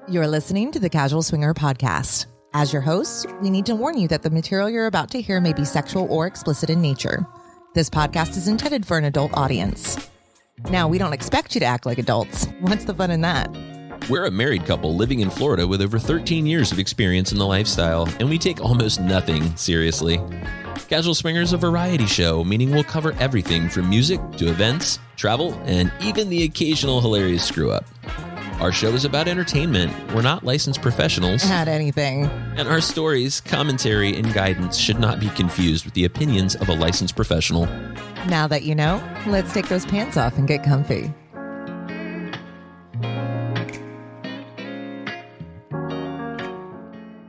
You're listening to the Casual Swinger Podcast. As your hosts, we need to warn you that the material you're about to hear may be sexual or explicit in nature. This podcast is intended for an adult audience. Now, we don't expect you to act like adults. What's the fun in that? We're a married couple living in Florida with over 13 years of experience in the lifestyle, and we take almost nothing seriously. Casual Swinger is a variety show, meaning we'll cover everything from music to events, travel, and even the occasional hilarious screw-up. Our show is about entertainment. We're not licensed professionals. Not anything. And our stories, commentary, and guidance should not be confused with the opinions of a licensed professional. Now that you know, let's take those pants off and get comfy.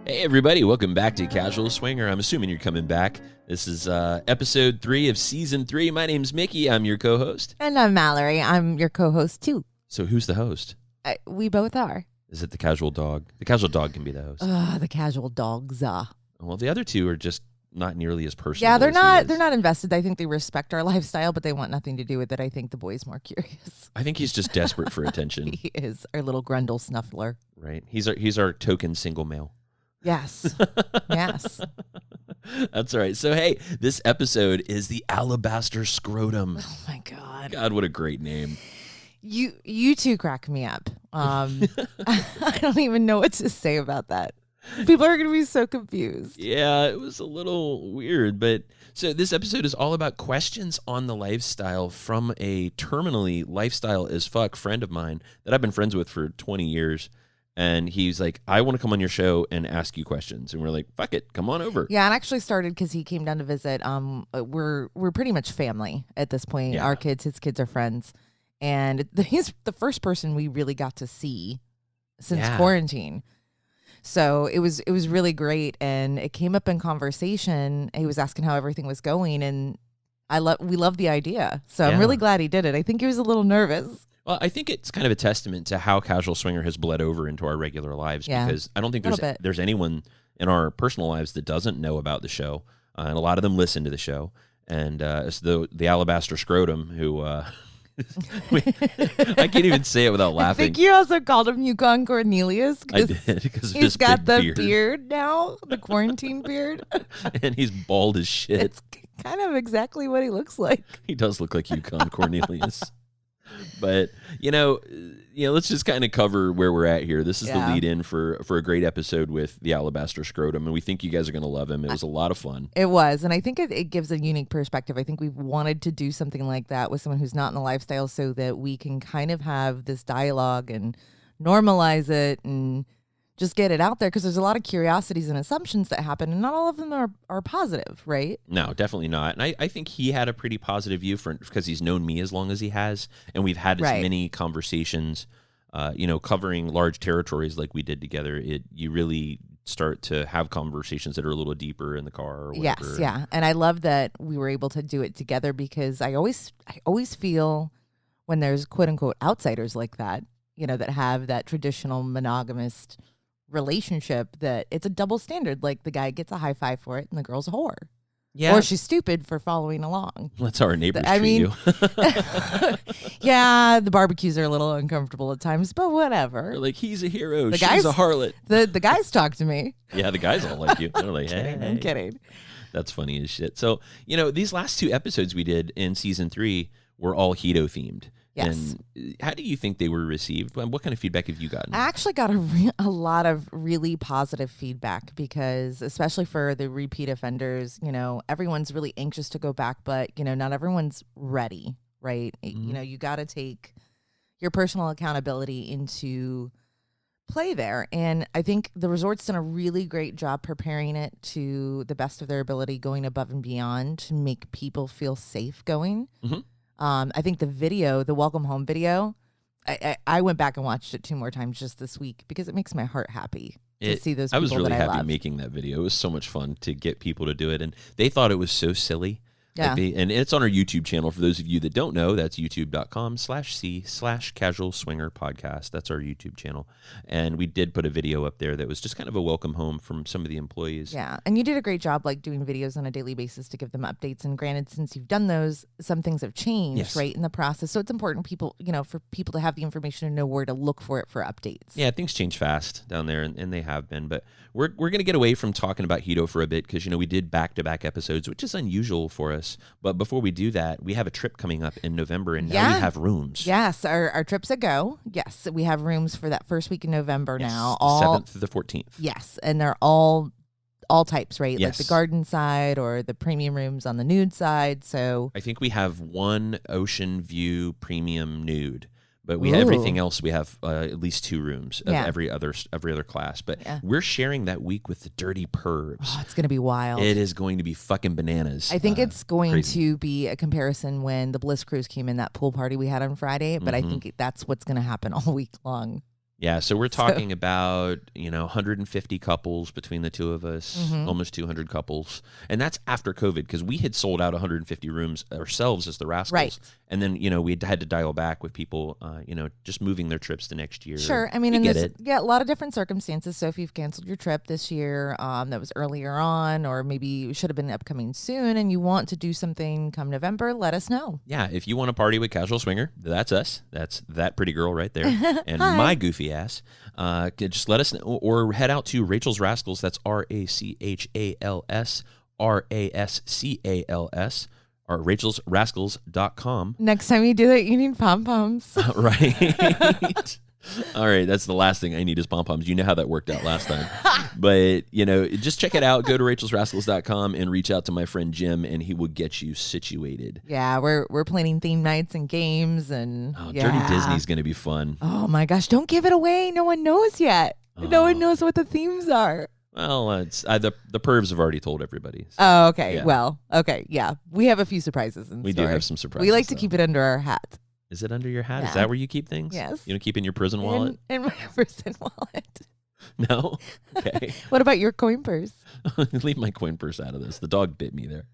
Hey everybody, welcome back to Casual Swinger. I'm assuming you're coming back. This is episode 3 of season 3. My name's Mickey. I'm your co-host. And I'm Mallory. I'm your co-host too. So who's the host? We both are. Is it the casual dog? The casual dog can be the host. The casual dogs. Well, the other two are just not nearly as personal. Yeah, they're not invested. I think they respect our lifestyle, but they want nothing to do with it. I think the boy's more curious. I think he's just desperate for attention. He is our little Grundle snuffler. Right. He's our token single male. Yes. Yes. That's all right. So, hey, this episode is the Alabaster Scrotum. Oh, my God. God, what a great name. You two crack me up. I don't even know what to say about that. People are going to be so confused. Yeah, it was a little weird. But so this episode is all about questions on the lifestyle from a terminally lifestyle as fuck friend of mine that I've been friends with for 20 years. And he's like, I want to come on your show and ask you questions. And we're like, fuck it, come on over. Yeah, and actually started because he came down to visit. We're pretty much family at this point. Yeah. Our kids, his kids are friends. And he's the first person we really got to see since quarantine. So it was really great. And it came up in conversation. He was asking how everything was going. And we love the idea. So I'm really glad he did it. I think he was a little nervous. Well, I think it's kind of a testament to how Casual Swinger has bled over into our regular lives because I don't think there's anyone in our personal lives that doesn't know about the show. And a lot of them listen to the show. And it's the Alabaster Scrotum who... I can't even say it without laughing. I think you also called him Yukon Cornelius. I did because he's got the beard now, the quarantine beard, and he's bald as shit. It's kind of exactly what he looks like. He does look like Yukon Cornelius. But let's just kind of cover where we're at here. This is the lead in for a great episode with the Alabaster Scrotum, and we think you guys are going to love him. It was a lot of fun. It was, and I think it gives a unique perspective. I think we've wanted to do something like that with someone who's not in the lifestyle so that we can kind of have this dialogue and normalize it and just get it out there because there's a lot of curiosities and assumptions that happen, and not all of them are positive, right? No, definitely not. And I think he had a pretty positive view because he's known me as long as he has, and we've had as many conversations, covering large territories like we did together. You really start to have conversations that are a little deeper in the car or whatever. Yes, yeah. And I love that we were able to do it together because I always feel when there's quote unquote outsiders like that, that have that traditional monogamous relationship, that it's a double standard. Like the guy gets a high five for it and the girl's a whore. Yeah. Or she's stupid for following along. That's how our neighbors treat you. Yeah, the barbecues are a little uncomfortable at times, but whatever. They're like, he's a hero, she's a harlot. The guys talk to me. Yeah, the guys all like you. They're like, hey. I'm kidding. That's funny as shit. So, these last 2 episodes we did in season 3 were all Hedo themed. Yes. And how do you think they were received? What kind of feedback have you gotten? I actually got a lot of really positive feedback because, especially for the repeat offenders, everyone's really anxious to go back, but, not everyone's ready, right? Mm-hmm. You got to take your personal accountability into play there. And I think the resort's done a really great job preparing it to the best of their ability, going above and beyond to make people feel safe going. Mm-hmm. I think the welcome home video, I went back and watched it 2 more times just this week because it makes my heart happy to see those people that I love. I was really happy making that video. It was so much fun to get people to do it. And they thought it was so silly. Yeah. And it's on our YouTube channel. For those of you that don't know, that's youtube.com/c/casual swinger podcast. That's our YouTube channel. And we did put a video up there that was just kind of a welcome home from some of the employees. Yeah. And you did a great job like doing videos on a daily basis to give them updates. And granted, since you've done those, some things have changed, right, in the process. So it's important for people to have the information and know where to look for it for updates. Yeah, things change fast down there, and they have been. But we're going to get away from talking about Hito for a bit because, we did back-to-back episodes, which is unusual for us. But before we do that, we have a trip coming up in November, and now we have rooms. Yes, our trip's a go. Yes, we have rooms for that first week in November now. The 7th through the 14th. Yes, and they're all types, right? Yes. Like the garden side or the premium rooms on the nude side. So I think we have one ocean view premium nude. But we everything else, we have at least 2 rooms of every other class. But we're sharing that week with the Dirty Pervs. Oh, it's going to be wild. It is going to be fucking bananas. I think it's going to be a comparison when the Bliss Cruise came in, that pool party we had on Friday. But I think that's what's going to happen all week long. Yeah, so we're talking about, 150 couples between the two of us, almost 200 couples. And that's after COVID, because we had sold out 150 rooms ourselves as the Rascals. Right. And then, we had to dial back with people, just moving their trips to next year. Sure. I mean, a lot of different circumstances. So if you've canceled your trip this year that was earlier on, or maybe should have been upcoming soon, and you want to do something come November, let us know. Yeah, if you want to party with Casual Swinger, that's us. That's that pretty girl right there. And my goofy ass. Just let us know, or head out to Rachals Rascals. That's RACHALS RASCALS, or rachalsrascals.com. Next time you do it, you need pom-poms. Right. All right, that's the last thing I need is pom-poms. You know how that worked out last time. But, just check it out. Go to rachalsrascals.com and reach out to my friend Jim, and he will get you situated. Yeah, we're planning theme nights and games. And Dirty Disney's going to be fun. Oh, my gosh. Don't give it away. No one knows yet. No one knows what the themes are. Well, the pervs have already told everybody. So, oh, okay. Yeah. Well, okay. Yeah. We have a few surprises in We store. do have some surprises. We like to keep it under our hat. Is it under your hat? Yeah. Is that where you keep things? Yes. You don't keep in your prison wallet? In my prison wallet. No? Okay. What about your coin purse? Leave my coin purse out of this. The dog bit me there.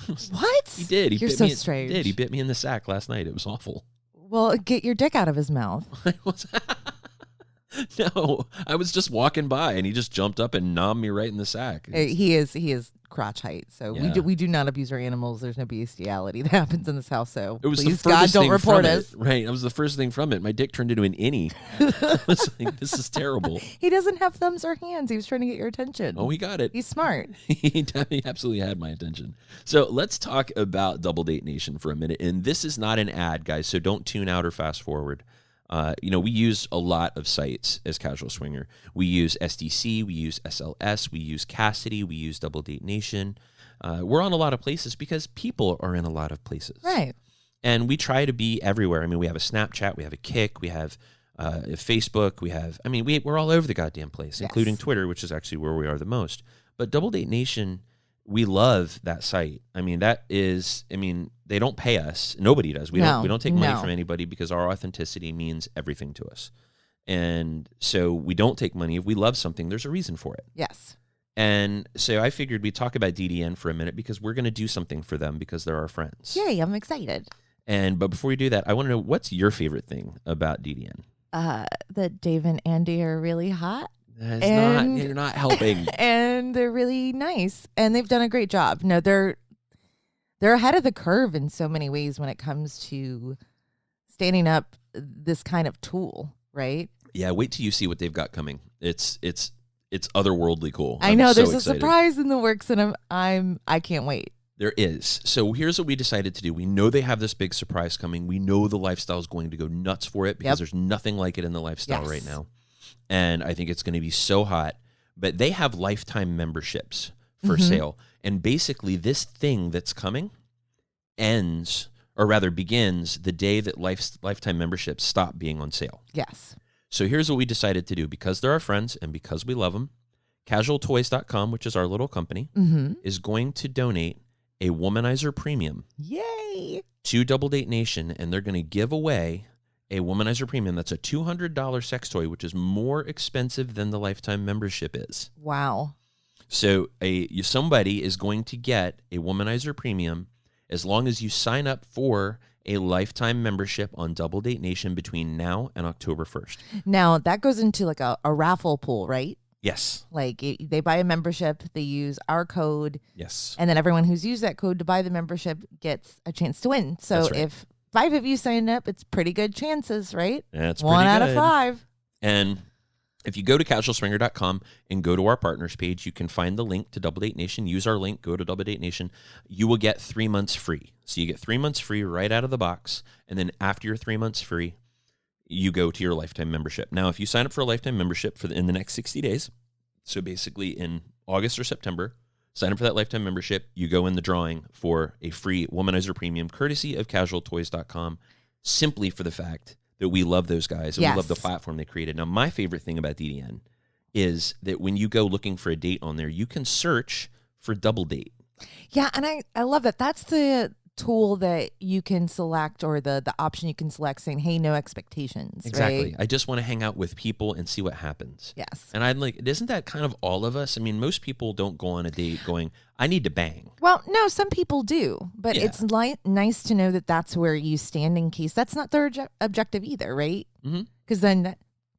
What? He did. You're so strange. He did. He bit me in the sack last night. It was awful. Well, get your dick out of his mouth. No, I was just walking by and he just jumped up and nommed me right in the sack. He is crotch height, so we do not abuse our animals. There's no bestiality that happens in this house. So it was please, the furthest God, don't thing report from us. It. Right, that was the first thing from it. My dick turned into an innie. I was like, this is terrible. He doesn't have thumbs or hands. He was trying to get your attention. Oh, he got it. He's smart. He absolutely had my attention. So let's talk about Double Date Nation for a minute. And this is not an ad, guys, so don't tune out or fast forward. We use a lot of sites as Casual Swinger. We use SDC, we use SLS, we use Cassidy, we use Double Date Nation. We're on a lot of places because people are in a lot of places. Right. And we try to be everywhere. I mean, we have a Snapchat, we have a Kik, we have Facebook, we're all over the goddamn place, including Twitter, which is actually where we are the most. But Double Date Nation, we love that site. They don't pay us. Nobody does. We don't take money from anybody because our authenticity means everything to us. And so we don't take money. If we love something, there's a reason for it. Yes. And so I figured we'd talk about DDN for a minute because we're going to do something for them because they're our friends. Yay, I'm excited. But before we do that, I want to know, what's your favorite thing about DDN? That Dave and Andy are really hot. You're not helping. And they're really nice. And they've done a great job. No, they're ahead of the curve in so many ways when it comes to standing up this kind of tool, right? Yeah, wait till you see what they've got coming. It's otherworldly cool. I know there's so a surprise in the works, and I can't wait. There is. So here's what we decided to do. We know they have this big surprise coming. We know the lifestyle is going to go nuts for it because there's nothing like it in the lifestyle right now. And I think it's going to be so hot. But they have lifetime memberships for sale. And basically this thing that's coming begins the day that lifetime memberships stop being on sale. Yes. So here's what we decided to do. Because they're our friends and because we love them, casualtoys.com, which is our little company, is going to donate a womanizer premium. Yay! To Double Date Nation, and they're going to give away a womanizer premium. That's a $200 sex toy, which is more expensive than the lifetime membership is. Wow. So somebody is going to get a womanizer premium, as long as you sign up for a lifetime membership on Double Date Nation between now and October 1st. Now, that goes into like a raffle pool, right? Yes. Like they buy a membership, they use our code. Yes. And then everyone who's used that code to buy the membership gets a chance to win. So That's right. if 5 of you sign up, it's pretty good chances, right? That's One pretty out good. of 5. And if you go to casualswinger.com and go to our partners page, you can find the link to Double Date Nation. Use our link, go to Double Date Nation. You will get 3 months free. So you get 3 months free right out of the box. And then after your 3 months free, you go to your lifetime membership. Now, if you sign up for a lifetime membership in the next 60 days, so basically in August or September, sign up for that lifetime membership, you go in the drawing for a free Womanizer Premium courtesy of casualtoys.com, simply for the fact that we love those guys and Yes. we love the platform they created. Now, my favorite thing about DDN is that when you go looking for a date on there, you can search for Double Date. Yeah, and I love that. That's the tool that you can select, or the option you can select saying, hey, no expectations. Exactly. Right? I just want to hang out with people and see what happens. Yes. And I'm like, isn't that kind of all of us? I mean, most people don't go on a date going, I need to bang. Well, no, some people do, but Yeah. it's nice to know that that's where you stand in case that's not their objective either, right? Mm-hmm. Because then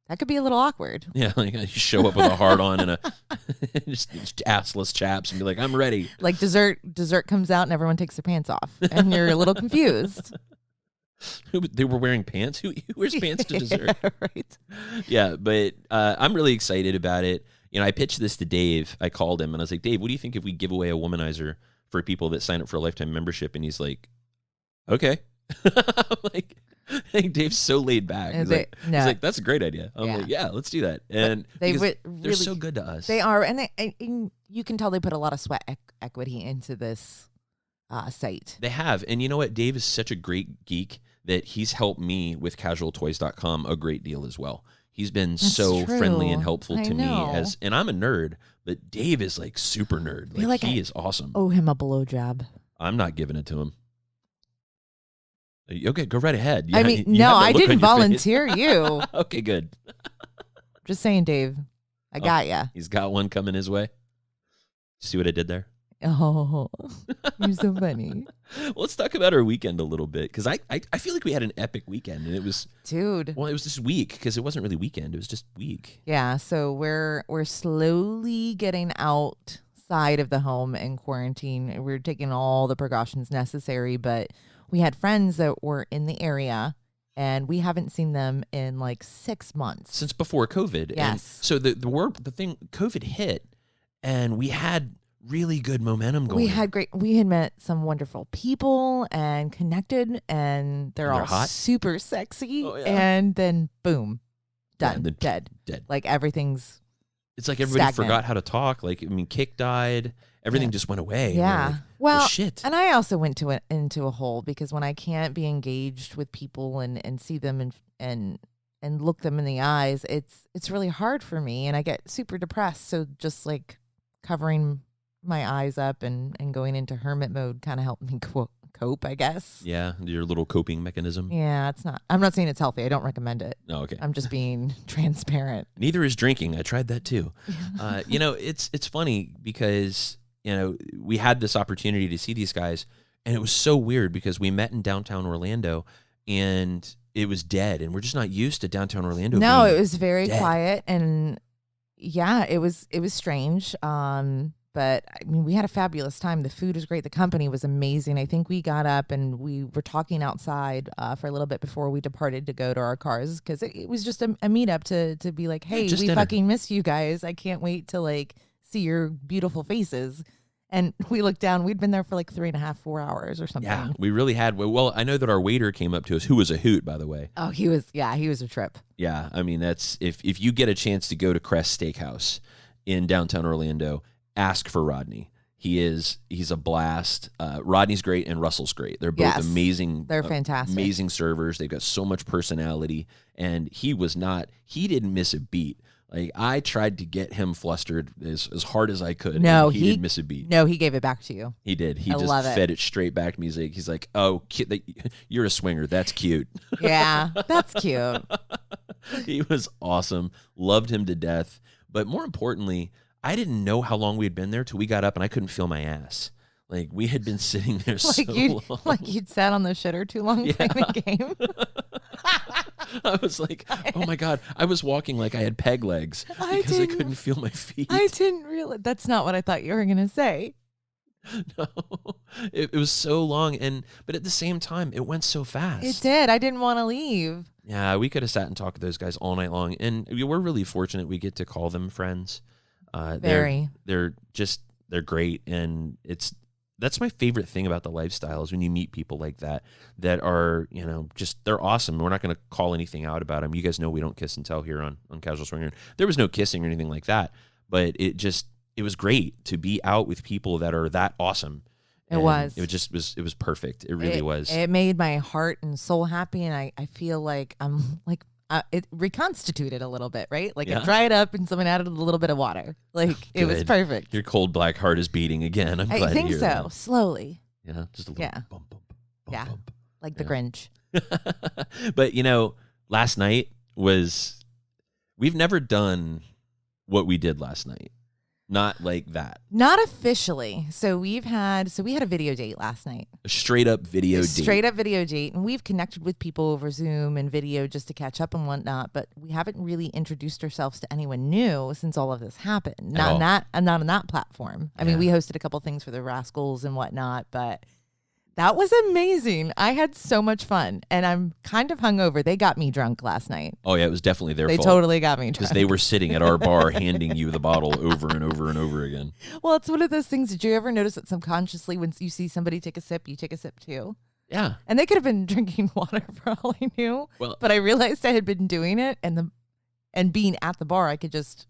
that could be a little awkward. Yeah, like you show up with a hard on and a just assless chaps and be like, I'm ready. Like dessert comes out and everyone takes their pants off, and you're a little confused. They were wearing pants? Who wears pants to dessert? Yeah, right. Yeah, but I'm really excited about it. You know, I pitched this to Dave. I called him and I was like, Dave, what do you think if we give away a womanizer for people that sign up for a lifetime membership? And he's like, okay. I'm like, I think Dave's so laid back. He's like, that's a great idea. I'm like, yeah, let's do that. And they're really so good to us. They are, and you can tell they put a lot of sweat equity into this site. They have. And you know what? Dave is such a great geek that he's helped me with casualtoys.com a great deal as well. He's been so friendly and helpful to me and I'm a nerd, but Dave is like super nerd. Like he is awesome. Owe him a blowjob. I'm not giving it to him. Okay, go right ahead. I mean, no, I didn't volunteer you. Okay, good. Just saying, Dave. I got ya. He's got one coming his way. See what I did there? Oh, you're so funny. Well, let's talk about our weekend a little bit, because I feel like we had an epic weekend, and it was it was this week, because it wasn't really weekend, it was just week. Yeah, so we're slowly getting outside of the home and quarantine. We're taking all the precautions necessary, but we had friends that were in the area, and we haven't seen them in like 6 months since before COVID. Yes. And so the thing, COVID hit, and we had really good momentum going. We had met some wonderful people and connected, and they're all hot? super sexy. Oh, yeah. And then boom, done, Yeah, dead. Like everything's. It's like everybody stagnant. forgot how to talk. Like, I mean, Kick died. Everything just went away. Yeah. Like, well, shit. And I also went into a hole, because when I can't be engaged with people and see them and look them in the eyes, it's really hard for me, and I get super depressed. So just like covering my eyes up and going into hermit mode kind of helped me cope, I guess. Yeah, your little coping mechanism. Yeah, I'm not saying it's healthy. I don't recommend it. Oh, okay. I'm just being transparent. Neither is drinking. I tried that too. You know, it's funny because, you know, we had this opportunity to see these guys, and it was so weird because we met in downtown Orlando, and it was dead, and we're just not used to downtown Orlando. No, it was very dead. quiet, and yeah, it was strange. But I mean, we had a fabulous time. The food was great. The company was amazing. I think we got up and we were talking outside for a little bit before we departed to go to our cars, because it was just a meetup to be like, hey, we dinner. fucking miss you guys. I can't wait to like see your beautiful faces. And we looked down. We'd been there for like 3.5, 4 hours or something. Yeah, we really had. Well, I know that our waiter came up to us, who was a hoot, by the way. Oh, he was a trip. Yeah, I mean, that's if you get a chance to go to Crest Steakhouse in downtown Orlando, ask for Rodney. He's a blast. Rodney's great and Russell's great. They're both amazing. They're fantastic. Amazing servers. They've got so much personality. And he didn't miss a beat. Like, I tried to get him flustered as hard as I could. No, he didn't miss a beat. No, he gave it back to you. He did. He just fed it straight back to me. He's like, oh, you're a swinger. That's cute. Yeah, that's cute. He was awesome. Loved him to death. But more importantly, I didn't know how long we had been there till we got up and I couldn't feel my ass. Like we had been sitting there so long. Like you'd sat on the shitter too long playing a game. I was like, oh my God. I was walking like I had peg legs because I couldn't feel my feet. I didn't realize. That's not what I thought you were going to say. No, it was so long. But at the same time, it went so fast. It did. I didn't want to leave. Yeah, we could have sat and talked to those guys all night long. And we're really fortunate we get to call them friends. Very. They're great. And that's my favorite thing about the lifestyle is when you meet people like that are, they're awesome. We're not going to call anything out about them. You guys know we don't kiss and tell here on Casual Swinger. There was no kissing or anything like that, but it was great to be out with people that are that awesome. It was perfect. It really was. It made my heart and soul happy. And I feel like I'm like, it reconstituted a little bit, right? Like it dried up and someone added a little bit of water. Like it was perfect. Your cold black heart is beating again. I'm glad to hear that. I think so. Slowly. Yeah. Just a little bump, bump, yeah. bump. Like the Grinch. But last night we've never done what we did last night. Not like that. Not officially. So we had a video date last night. A straight up video date. And we've connected with people over Zoom and video just to catch up and whatnot, but we haven't really introduced ourselves to anyone new since all of this happened. Not on that platform. I mean, we hosted a couple things for the Rascals and whatnot, but that was amazing. I had so much fun, and I'm kind of hungover. They got me drunk last night. Oh, yeah, it was definitely their fault. They totally got me drunk. Because they were sitting at our bar handing you the bottle over and over and over again. Well, it's one of those things. Did you ever notice that subconsciously when you see somebody take a sip, you take a sip too? Yeah. And they could have been drinking water for all I knew. Well, but I realized I had been doing it, and being at the bar, I could just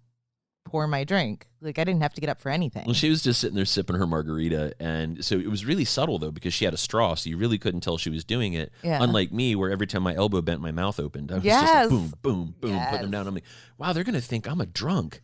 pour my drink. Like I didn't have to get up for anything. Well, she was just sitting there sipping her margarita, and so it was really subtle though because she had a straw, so you really couldn't tell she was doing it. Yeah. Unlike me, where every time my elbow bent, my mouth opened. I was just like, boom, boom, boom, putting them down. I'm like, wow, they're gonna think I'm a drunk.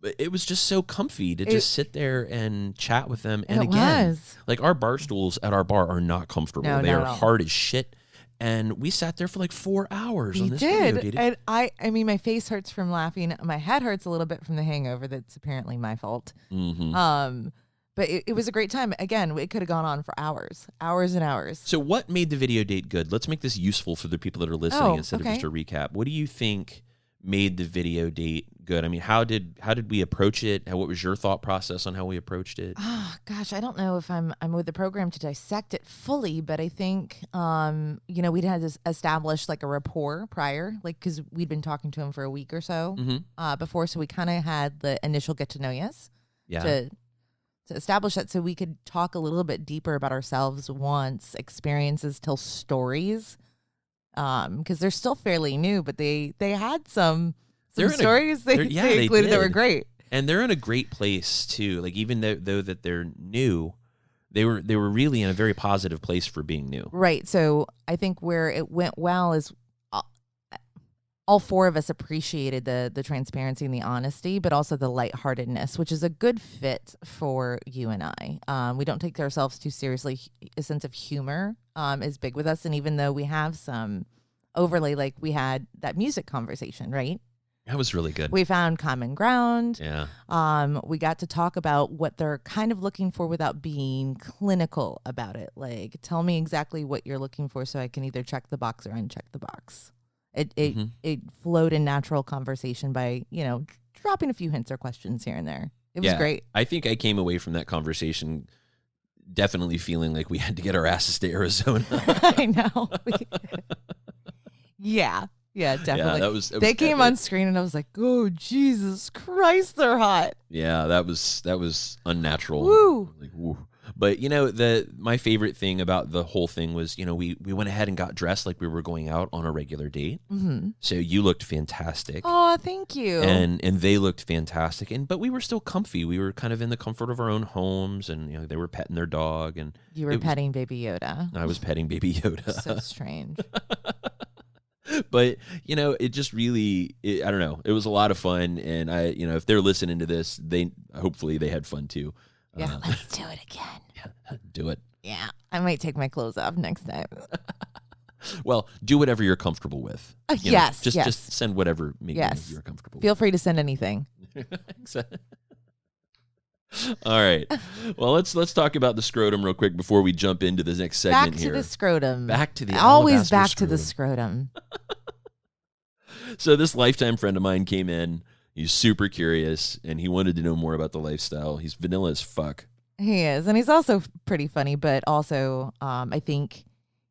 But it was just so comfy to just sit there and chat with them. And again, like our bar stools at our bar are not comfortable. No, they are hard as shit. And we sat there for like 4 hours on this video date. And I mean, my face hurts from laughing. My head hurts a little bit from the hangover. That's apparently my fault. Mm-hmm. But it was a great time. Again, it could have gone on for hours and hours. So what made the video date good? Let's make this useful for the people that are listening instead of just a recap. What do you think made the video date good? I mean, how did we approach it? What was your thought process on how we approached it? Oh gosh, I don't know if I'm with the program to dissect it fully, but I think we'd had to establish like a rapport prior, like because we'd been talking to him for a week or so before, so we kind of had the initial get to know yous to establish that, so we could talk a little bit deeper about ourselves, wants, experiences, tell stories. Because they're still fairly new, but they had some stories they included that were great. And they're in a great place too. Like even though that they're new, they were really in a very positive place for being new. Right. So I think where it went well is all four of us appreciated the transparency and the honesty, but also the lightheartedness, which is a good fit for you and I. We don't take ourselves too seriously. A sense of humor is big with us. And even though we have some overlay, like we had that music conversation, right? That was really good. We found common ground. Yeah. We got to talk about what they're kind of looking for without being clinical about it. Like, tell me exactly what you're looking for so I can either check the box or uncheck the box. It flowed in natural conversation by, dropping a few hints or questions here and there. It was great. I think I came away from that conversation definitely feeling like we had to get our asses to Arizona. I know. Yeah, definitely. Yeah, they came on screen and I was like, oh, Jesus Christ, they're hot. Yeah, that was unnatural. Woo. Like, woo. But, my favorite thing about the whole thing was, we went ahead and got dressed like we were going out on a regular date. Mm-hmm. So you looked fantastic. Oh, thank you. And they looked fantastic. But we were still comfy. We were kind of in the comfort of our own homes, and, they were petting their dog. And you were petting Baby Yoda. I was petting Baby Yoda. So strange. But, it just really, I don't know. It was a lot of fun. And if they're listening to this, hopefully they had fun too. Yeah, let's do it again. Yeah, do it. Yeah, I might take my clothes off next time. Well, do whatever you're comfortable with. Yes, just send whatever you're comfortable Feel free to send anything. with. All right. Well, let's talk about the scrotum real quick before we jump into the next segment Back here. to the scrotum. Back to the Always alabaster back scrotum. to the scrotum. So this lifetime friend of mine came in. He's super curious, and he wanted to know more about the lifestyle. He's vanilla as fuck. He is, and he's also pretty funny, but also I think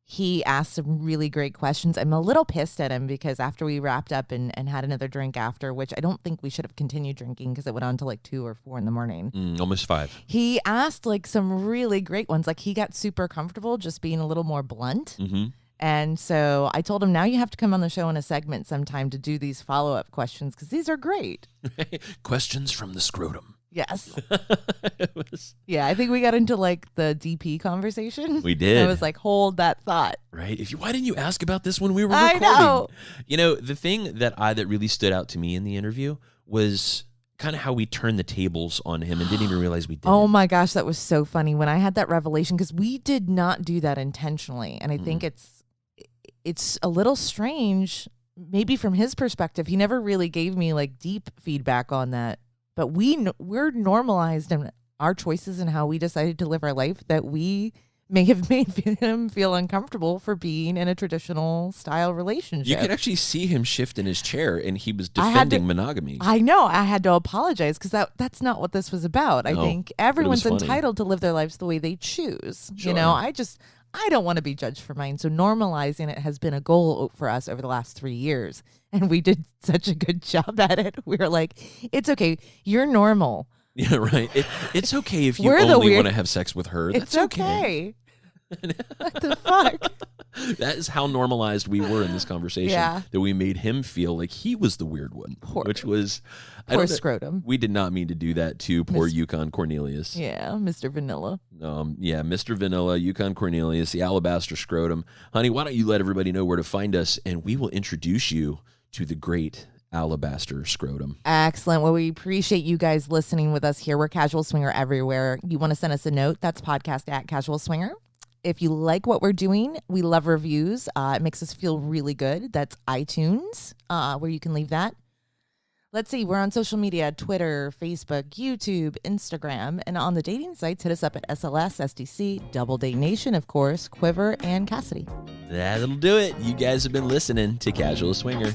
he asked some really great questions. I'm a little pissed at him because after we wrapped up and had another drink after, which I don't think we should have continued drinking because it went on to like 2 or 4 in the morning. Almost 5. He asked like some really great ones. Like he got super comfortable just being a little more blunt. Mm-hmm. And so I told him, now you have to come on the show in a segment sometime to do these follow-up questions because these are great. Questions from the scrotum. Yes. Yeah, I think we got into like the DP conversation. We did. I was like, hold that thought. Right. Why didn't you ask about this when we were recording? I know. You know, the thing that really stood out to me in the interview was kind of how we turned the tables on him and didn't even realize we did. Oh my gosh, that was so funny when I had that revelation because we did not do that intentionally. And I think it's a little strange, maybe from his perspective. He never really gave me like deep feedback on that. But we're normalized in our choices and how we decided to live our life that we may have made him feel uncomfortable for being in a traditional style relationship. You could actually see him shift in his chair, and he was defending monogamy. I know. I had to apologize because that's not what this was about. I think everyone's entitled to live their lives the way they choose. Sure. You know, I don't want to be judged for mine. So normalizing it has been a goal for us over the last 3 years. And we did such a good job at it. We were like, it's okay. You're normal. Yeah, right. It's okay if you We're only want to have sex with her. It's That's okay. What the fuck? That is how normalized we were in this conversation. Yeah. That we made him feel like he was the weird one. Which was... Poor scrotum. We did not mean to do that to poor Yukon Cornelius. Yeah, Mr. Vanilla. Yeah, Mr. Vanilla, Yukon Cornelius, the Alabaster Scrotum. Honey, why don't you let everybody know where to find us, and we will introduce you to the great Alabaster Scrotum. Excellent. Well, we appreciate you guys listening with us here. We're Casual Swinger everywhere. You want to send us a note, that's podcast@Casual Swinger. If you like what we're doing, we love reviews. It makes us feel really good. That's iTunes, where you can leave that. Let's see, we're on social media, Twitter, Facebook, YouTube, Instagram, and on the dating sites, hit us up at SLS, SDC, Double Date Nation, of course, Quiver, and Cassidy. That'll do it. You guys have been listening to Casual Swinger.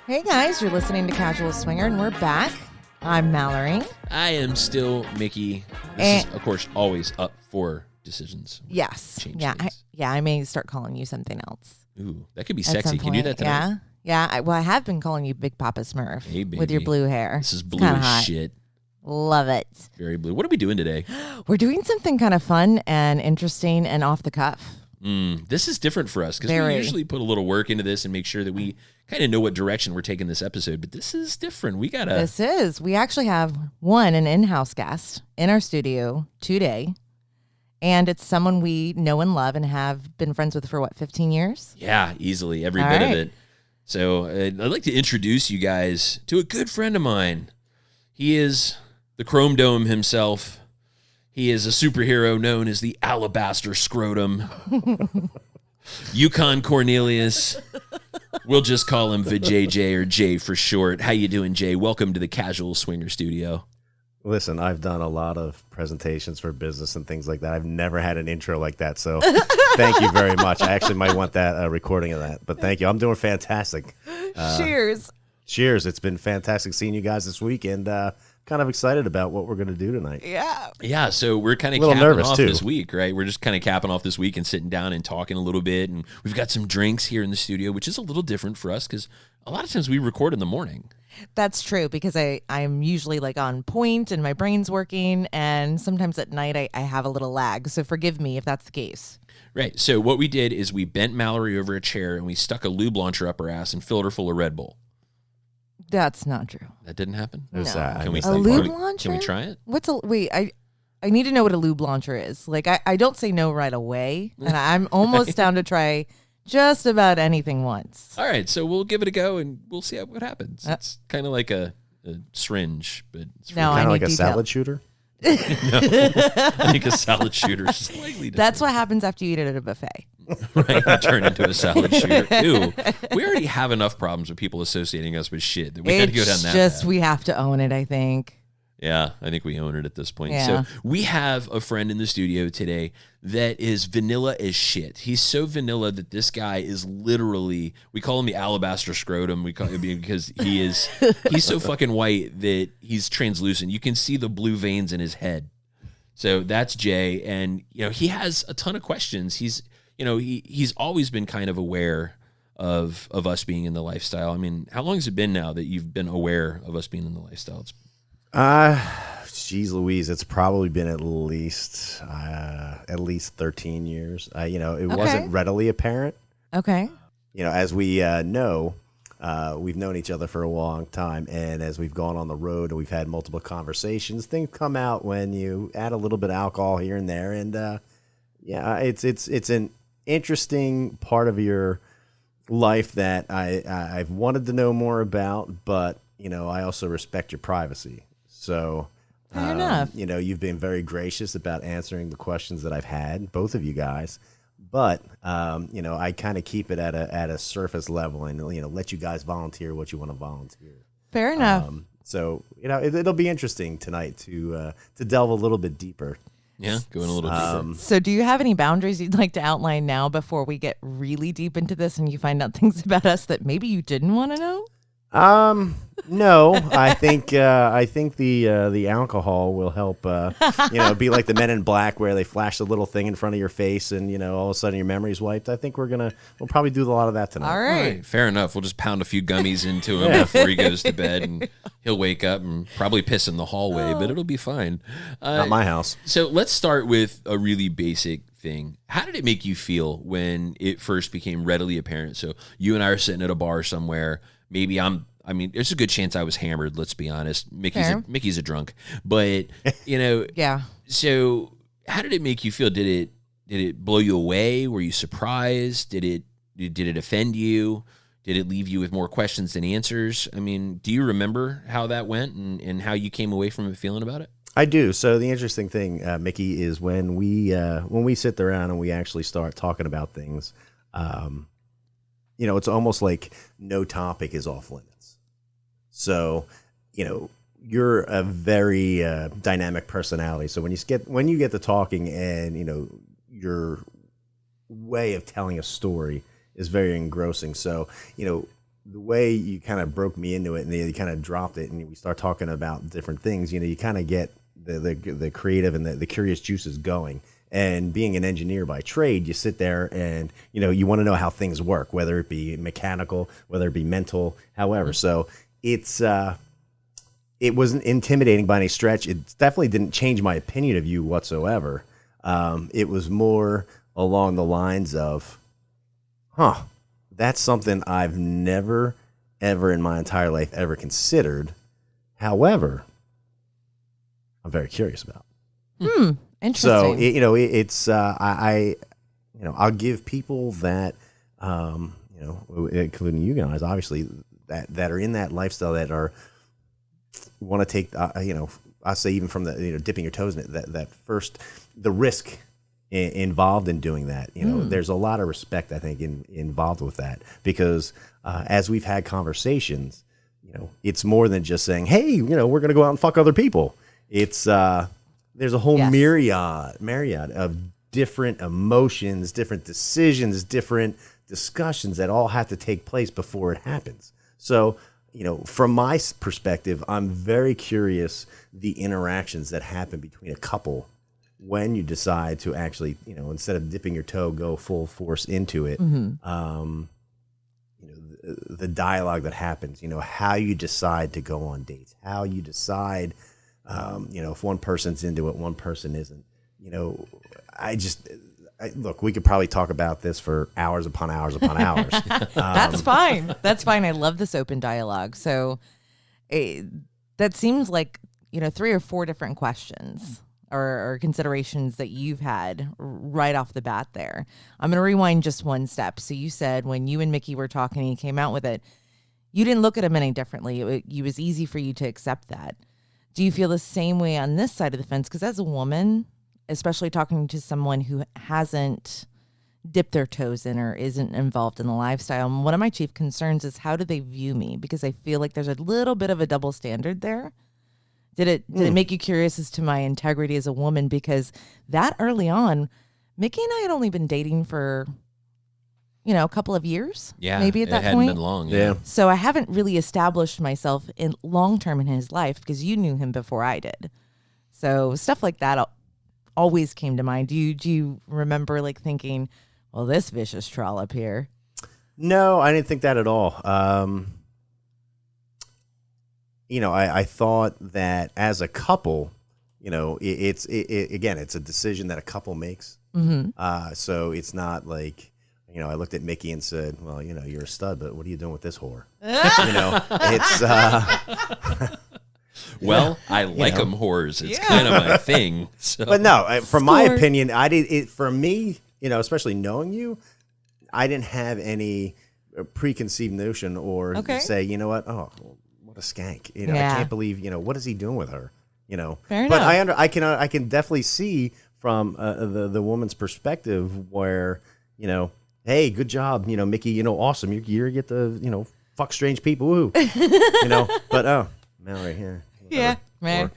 Hey guys, you're listening to Casual Swinger, and we're back. I'm Mallory. I am still Mickey. This is, of course, always up for decisions. Yes. I may start calling you something else. Ooh, that could be sexy. Can you do that tonight? Yeah. I have been calling you Big Papa Smurf with your blue hair. This is blue as shit. Love it. Very blue. What are we doing today? We're doing something kind of fun and interesting and off the cuff. This is different for us because we usually put a little work into this and make sure that we kind of know what direction we're taking this episode. But this is different. We actually have an in-house guest in our studio today. And it's someone we know and love and have been friends with for 15 years? Yeah, easily. Every bit of it. So I'd like to introduce you guys to a good friend of mine. He is the Chrome Dome himself. He is a superhero known as the Alabaster Scrotum. Yukon Cornelius. We'll just call him VJJ or Jay for short. How you doing, Jay? Welcome to the Casual Swinger Studio. Listen, I've done a lot of presentations for business and things like that. I've never had an intro like that, so thank you very much. I actually might want that recording of that, but thank you. I'm doing fantastic. Cheers. Cheers. It's been fantastic seeing you guys this week, and kind of excited about what we're going to do tonight. Yeah, so we're kind of capping off this week, right? We're just kind of capping off this week and sitting down and talking a little bit, and we've got some drinks here in the studio, which is a little different for us because a lot of times we record in the morning. That's true because I'm usually like on point and my brain's working, and sometimes at night I have a little lag. So forgive me if that's the case. Right. So what we did is we bent Mallory over a chair and we stuck a lube launcher up her ass and filled her full of Red Bull. That's not true. That didn't happen? No. Can we, a lube launcher? Can we try it? I need to know what a lube launcher is. Like I don't say no right away, and I'm almost down to try just about anything once. All right, so we'll give it a go and we'll see what happens. It's kind of like a syringe, but it's No, Kind I of like need a detail. salad shooter. no, I think a salad shooter is slightly different. That's what happens after you eat it at a buffet. Right, you turn into a salad shooter. Ew, we already have enough problems with people associating us with shit that we got to go down It's that just path. we have to own it, I think. Yeah, I think we own it at this point. Yeah. So we have a friend in the studio today that is vanilla as shit. He's so vanilla that this guy is literally, we call him the Alabaster Scrotum. We call it because he's so fucking white that he's translucent. You can see the blue veins in his head. So that's Jay, and he has a ton of questions. He's always been kind of aware of us being in the lifestyle. I mean, how long has it been now that you've been aware of us being in the lifestyle? Geez Louise, it's probably been at least 13 years. It wasn't readily apparent. Okay. As we know, we've known each other for a long time, and as we've gone on the road and we've had multiple conversations, things come out when you add a little bit of alcohol here and there, and it's an interesting part of your life that I've wanted to know more about, but I also respect your privacy. So, Fair enough. You've been very gracious about answering the questions that I've had, both of you guys. But I kind of keep it at a surface level, and let you guys volunteer what you want to volunteer. Fair enough. So it'll be interesting tonight to delve a little bit deeper. Yeah, going a little deeper. So do you have any boundaries you'd like to outline now before we get really deep into this and you find out things about us that maybe you didn't want to know? No, I think the alcohol will help. Be like the Men in Black where they flash the little thing in front of your face, and all of a sudden your memory's wiped. I think we'll probably do a lot of that tonight. All All right. right, fair enough. We'll just pound a few gummies into him before he goes to bed, and he'll wake up and probably piss in the hallway, but it'll be fine. Not my house. So let's start with a really basic thing. How did it make you feel when it first became readily apparent? So you and I are sitting at a bar somewhere. Maybe there's a good chance I was hammered, let's be honest. Mickey's a drunk. But, Yeah. So how did it make you feel? Did it blow you away? Were you surprised? Did it offend you? Did it leave you with more questions than answers? I mean, do you remember how that went and how you came away from it feeling about it? I do. So the interesting thing, Mickey, is when we sit around and we actually start talking about things, it's almost like no topic is off limits. So, you're a very dynamic personality. So when you get to talking, and your way of telling a story is very engrossing. So, the way you kind of broke me into it, and then you kind of dropped it, and we start talking about different things. You kind of get the creative and the curious juices going. And being an engineer by trade, you sit there and you want to know how things work, whether it be mechanical, whether it be mental, however. So it wasn't intimidating by any stretch. It definitely didn't change my opinion of you whatsoever. It was more along the lines of, that's something I've never, ever in my entire life ever considered. However, I'm very curious about. Interesting. So it's I'll give people that including you guys, obviously, that are in that lifestyle, that want to take I say even from the dipping your toes in it, that first, the risk involved in doing that. There's a lot of respect, I think, involved with that, because as we've had conversations, it's more than just saying, hey, we're gonna go out and fuck other people. It's there's a whole myriad of different emotions, different decisions, different discussions that all have to take place before it happens. So, from my perspective, I'm very curious the interactions that happen between a couple when you decide to actually, instead of dipping your toe, go full force into it. Mm-hmm. The dialogue that happens, how you decide to go on dates, how you decide, if one person's into it, one person isn't. Look, we could probably talk about this for hours upon hours upon hours. That's fine. That's fine. I love this open dialogue. So that seems like, 3 or 4 different questions or considerations that you've had right off the bat there. I'm going to rewind just one step. So you said when you and Mickey were talking and you came out with it, you didn't look at him any differently. It was easy for you to accept that. Do you feel the same way on this side of the fence? Because as a woman, especially talking to someone who hasn't dipped their toes in or isn't involved in the lifestyle, one of my chief concerns is how do they view me? Because I feel like there's a little bit of a double standard there. Did it make you curious as to my integrity as a woman? Because that early on, Mickey and I had only been dating for, a couple of years. Yeah, maybe at that it hadn't point. been long. Yeah. So I haven't really established myself in long term in his life because you knew him before I did. So stuff like that always came to mind. Do you remember like thinking, well, this vicious trollop here? No, I didn't think that at all. I thought that as a couple, it's a decision that a couple makes. Mm-hmm. So it's not like, I looked at Mickey and said, well, you're a stud, but what are you doing with this whore? It's, well, I like them whores. It's kind of my thing. So. But no, from my opinion, for me, especially knowing you, I didn't have any preconceived notion or say, you know what? Oh, what a skank. I can't believe, what is he doing with her? Fair but enough. I can definitely see from the woman's perspective where, hey, good job, Mickey, awesome. You get to, fuck strange people. Woo. But Mallory here. Yeah, man.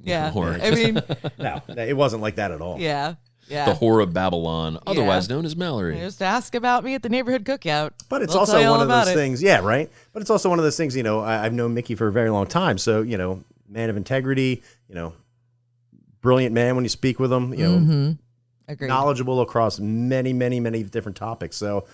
Yeah. Whore. I mean, No, it wasn't like that at all. yeah. The whore of Babylon, otherwise known as Mallory. Just ask about me at the neighborhood cookout. But it's They'll also tell you one all of those about it. things. Yeah, right. But it's also one of those things, I've known Mickey for a very long time. So, man of integrity, brilliant man when you speak with him, Mm-hmm. Agreed. knowledgeable across many, many, many different topics. So,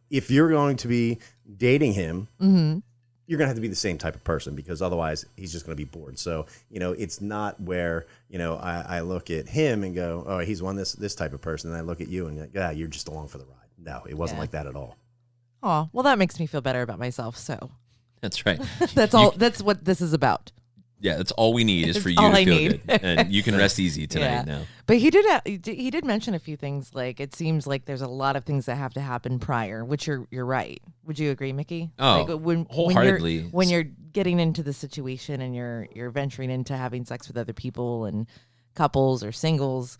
if you're going to be dating him, Mm-hmm. you're going to have to be the same type of person because otherwise he's just going to be bored. So, it's not where, I look at him and go, oh, he's this type of person. And I look at you and like, yeah, you're just along for the ride. No, it wasn't like that at all. Oh, well, that makes me feel better about myself. So That's right. that's all. That's what this is about. Yeah, that's all we need is for you all to I feel need. good. And you can rest easy tonight now. But he did mention a few things. Like it seems like there's a lot of things that have to happen prior, which you're right. Would you agree, Mickey? Oh, like wholeheartedly. When you're getting into the situation and you're venturing into having sex with other people and couples or singles,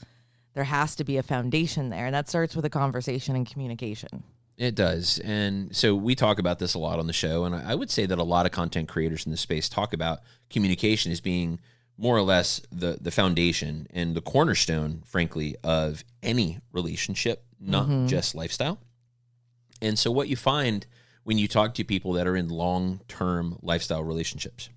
there has to be a foundation there, and that starts with a conversation and communication. It does. And so we talk about this a lot on the show. And I would say that a lot of content creators in this space talk about communication as being more or less the foundation and the cornerstone, frankly, of any relationship, not just lifestyle. And so what you find when you talk to people that are in long-term lifestyle relationships,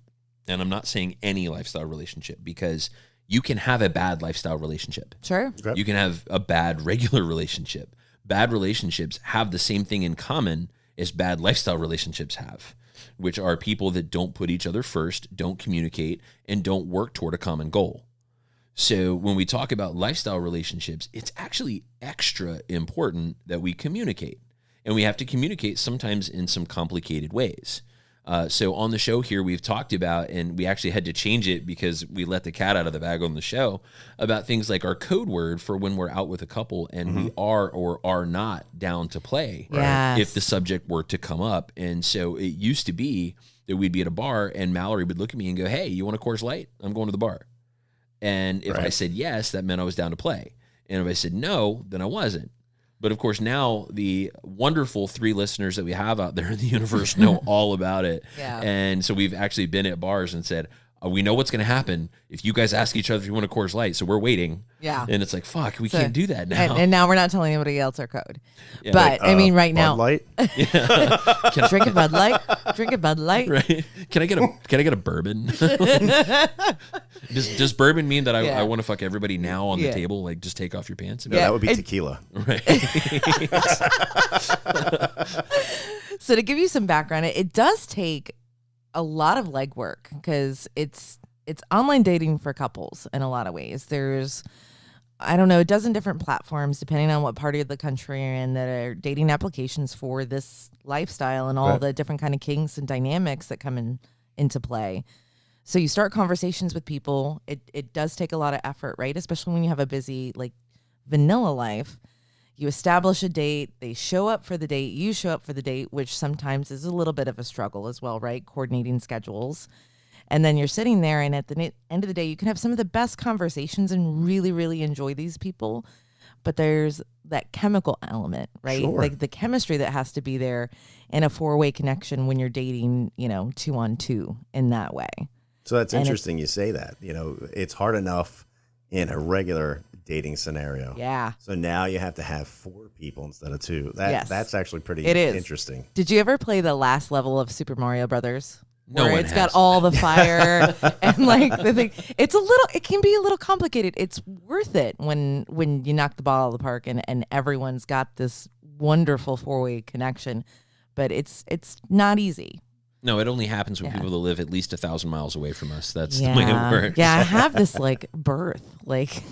and I'm not saying any lifestyle relationship because you can have a bad lifestyle relationship. Sure. Okay. You can have a bad regular relationship. Bad relationships have the same thing in common as bad lifestyle relationships have, which are people that don't put each other first, don't communicate, and don't work toward a common goal. So when we talk about lifestyle relationships, it's actually extra important that we communicate. And we have to communicate sometimes in some complicated ways. So on the show here, we've talked about, and we actually had to change it because we let the cat out of the bag on the show, about things like our code word for when we're out with a couple and we are or are not down to play Yes. if the subject were to come up. And so it used to be that we'd be at a bar and Mallory would look at me and go, hey, you want a Coors Light? I'm going to the bar. And if I said yes, that meant I was down to play. And if I said no, then I wasn't. But of course, now the wonderful 3 listeners that we have out there in the universe know all about it. Yeah. And so we've actually been at bars and said, we know what's going to happen if you guys ask each other if you want a Coors Light. So we're waiting. Yeah. And it's like, fuck, we can't do that now. And now we're not telling anybody else our code. Yeah. But I mean, right Bud now, Light? drink a Bud Light. Drink a Bud Light. Right? Can I get a bourbon? Does bourbon mean that I want to fuck everybody now on the table? Like, just take off your pants? No, that would be tequila. Right. So to give you some background, it does take a lot of legwork because it's online dating for couples in a lot of ways. There's, I don't know, a dozen different platforms depending on what part of the country you're in that are dating applications for this lifestyle and all the different kind of kinks and dynamics that come into play. So you start conversations with people. It does take a lot of effort, right? Especially when you have a busy like vanilla life. You establish a date, they show up for the date, you show up for the date, which sometimes is a little bit of a struggle as well, right? Coordinating schedules. And then you're sitting there, and at the end of the day, you can have some of the best conversations and really, really enjoy these people. But there's that chemical element, right? Sure. Like the chemistry that has to be there in a 4-way connection when you're dating, 2-on-2 in that way. So that's interesting you say that. It's hard enough in a regular dating scenario. Yeah. So now you have to have 4 people instead of 2. Yes. That's actually pretty interesting. Did you ever play the last level of Super Mario Brothers? No where one it's has. got all the fire and like the thing. It can be a little complicated. It's worth it when you knock the ball out of the park and everyone's got this wonderful 4-way connection, but it's not easy. No, it only happens with people that live at least 1,000 miles away from us. That's the way it works. Yeah, I have this like birth. Like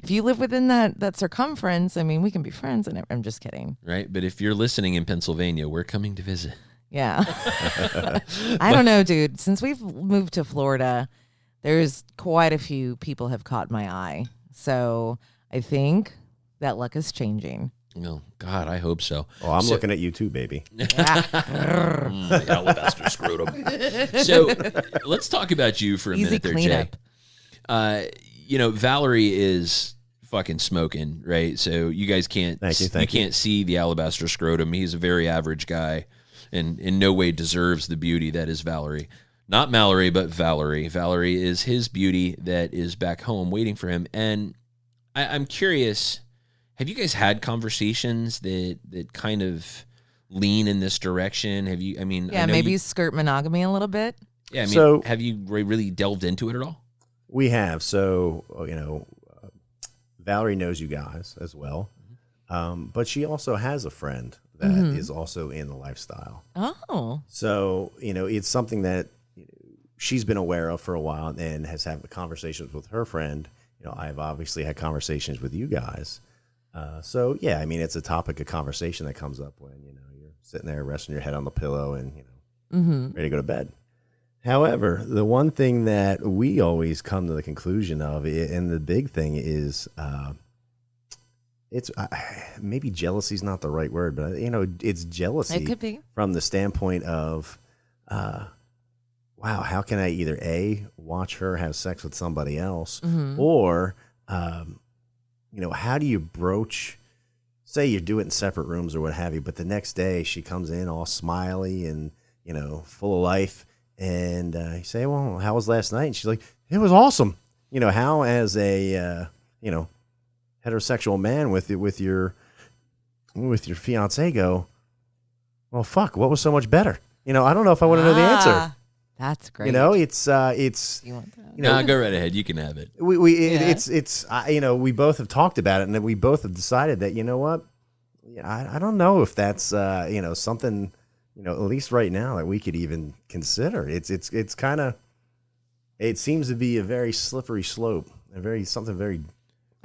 if you live within that circumference, I mean, we can be friends. And I'm just kidding. Right, but if you're listening in Pennsylvania, we're coming to visit. Yeah. I don't know, dude. Since we've moved to Florida, there's quite a few people have caught my eye. So I think that luck is changing. Oh, God, I hope so. Oh, I'm looking at you too, baby. The Alabaster Scrotum. So let's talk about you for a minute there, Jay. Valerie is fucking smoking, right? So you guys can't can't see the Alabaster Scrotum. He's a very average guy and in no way deserves the beauty that is Valerie. Not Mallory, but Valerie. Valerie is his beauty that is back home waiting for him. And I'm curious, have you guys had conversations that kind of lean in this direction? Have you, maybe you skirt monogamy a little bit. Yeah, have you really delved into it at all? We have. So, Valerie knows you guys as well. But she also has a friend that is also in the lifestyle. Oh. So, it's something that she's been aware of for a while and has had conversations with her friend. I've obviously had conversations with you guys. So, yeah, it's a topic of conversation that comes up when, you're sitting there resting your head on the pillow and, ready to go to bed. However, the one thing that we always come to the conclusion of, and the big thing is, it's maybe jealousy is not the right word, but it's jealousy. It could be from the standpoint of, wow, how can I either A, watch her have sex with somebody else, or, how do you broach? Say you do it in separate rooms or what have you, but the next day she comes in all smiley and full of life, and you say, "Well, how was last night?" And she's like, "It was awesome." How as a heterosexual man with your fiance go, well, fuck, what was so much better? I don't know if I want to know the answer. That's great. It's you want that? No, go right ahead. You can have it. We both have talked about it, and then we both have decided that, what, I don't know if that's something, at least right now, that we could even consider. It's kind of, it seems to be a very slippery slope, something very.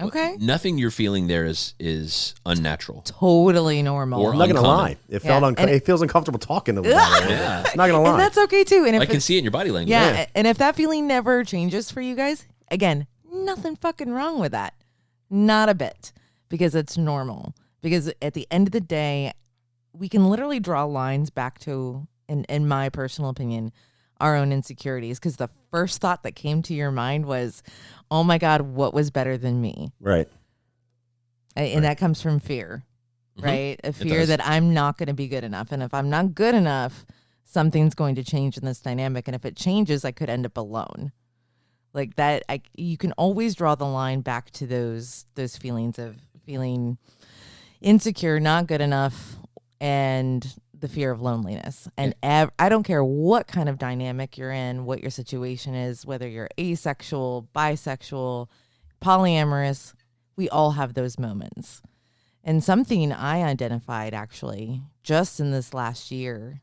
Okay. Nothing you're feeling there is unnatural. Totally normal. Or I'm not going to lie. It it feels uncomfortable talking about it. Yeah. I'm not going to lie. And that's okay too. And if I can see it in your body language. Yeah. And if that feeling never changes for you guys, again, nothing fucking wrong with that. Not a bit. Because it's normal. Because at the end of the day, we can literally draw lines back to, in my personal opinion, our own insecurities. Because the first thought that came to your mind was, oh my God, what was better than me? Right. And that comes from fear, right? A fear that I'm not going to be good enough. And if I'm not good enough, something's going to change in this dynamic. And if it changes, I could end up alone. Like that, you can always draw the line back to those feelings of feeling insecure, not good enough, and the fear of loneliness. And I don't care what kind of dynamic you're in, what your situation is, whether you're asexual, bisexual, polyamorous, we all have those moments. And something I identified actually just in this last year,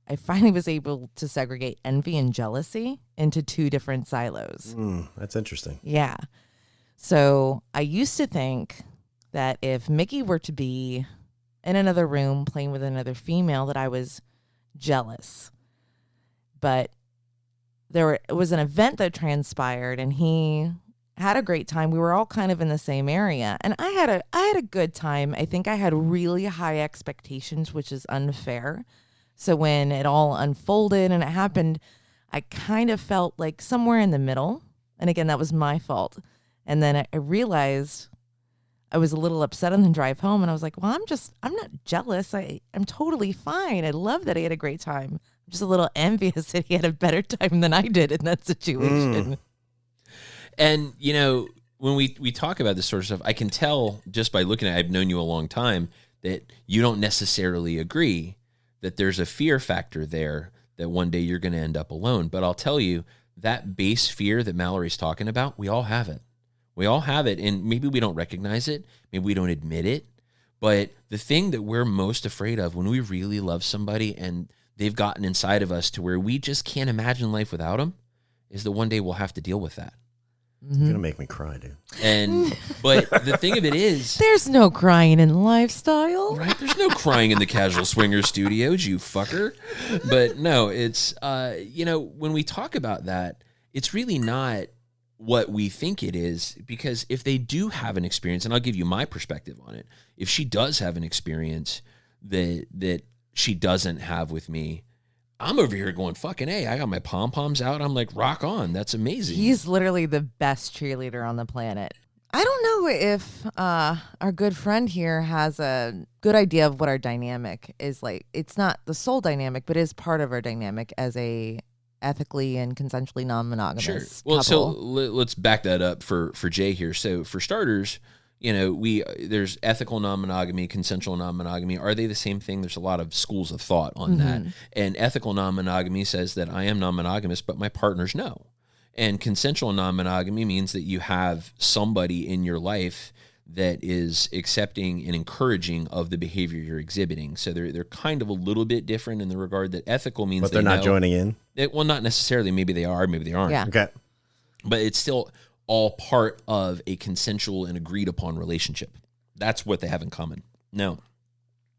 I finally was able to segregate envy and jealousy into 2 different silos. That's interesting. Yeah. So I used to think that if Mickey were to be in another room playing with another female, that I was jealous. But it was an event that transpired, and he had a great time. We were all kind of in the same area, and I had a good time. I think I had really high expectations, which is unfair. So when it all unfolded and it happened, I kind of felt like somewhere in the middle. And again, that was my fault. And then I realized I was a little upset on the drive home, and I was like, well, I'm not jealous. I'm totally fine. I love that he had a great time. I'm just a little envious that he had a better time than I did in that situation. And, you know, when we talk about this sort of stuff, I can tell just by looking at it, I've known you a long time, that you don't necessarily agree, that there's a fear factor there that one day you're going to end up alone. But I'll tell you, that base fear that Mallory's talking about, we all have it. We all have it, and maybe we don't recognize it. Maybe we don't admit it. But the thing that we're most afraid of when we really love somebody and they've gotten inside of us to where we just can't imagine life without them is that one day we'll have to deal with that. It's going to make me cry, dude. But the thing of it is, there's no crying in lifestyle. Right? There's no crying in the Casual Swinger Studios, you fucker. But no, it's, you know, when we talk about that, it's really not what we think it is, because if they do have an experience, and I'll give you my perspective on it, if she does have an experience that she doesn't have with me, I'm over here going, fucking A, I got my pom-poms out. I'm like, rock on. That's amazing. He's literally the best cheerleader on the planet. I don't know if our good friend here has a good idea of what our dynamic is like. It's not the sole dynamic, but is part of our dynamic as a ethically and consensually non-monogamous Sure. couple. Well, so let's back that up for Jay here. So for starters, you know, there's ethical non-monogamy, consensual non-monogamy. Are they the same thing? There's a lot of schools of thought on that. And ethical non-monogamy says that I am non-monogamous, but my partners know. And consensual non-monogamy means that you have somebody in your life that is accepting and encouraging of the behavior you're exhibiting. So they're kind of a little bit different in the regard that ethical means But they're not joining in? Well, not necessarily. Maybe they are, maybe they aren't. Yeah. Okay. But it's still all part of a consensual and agreed upon relationship. That's what they have in common. Now,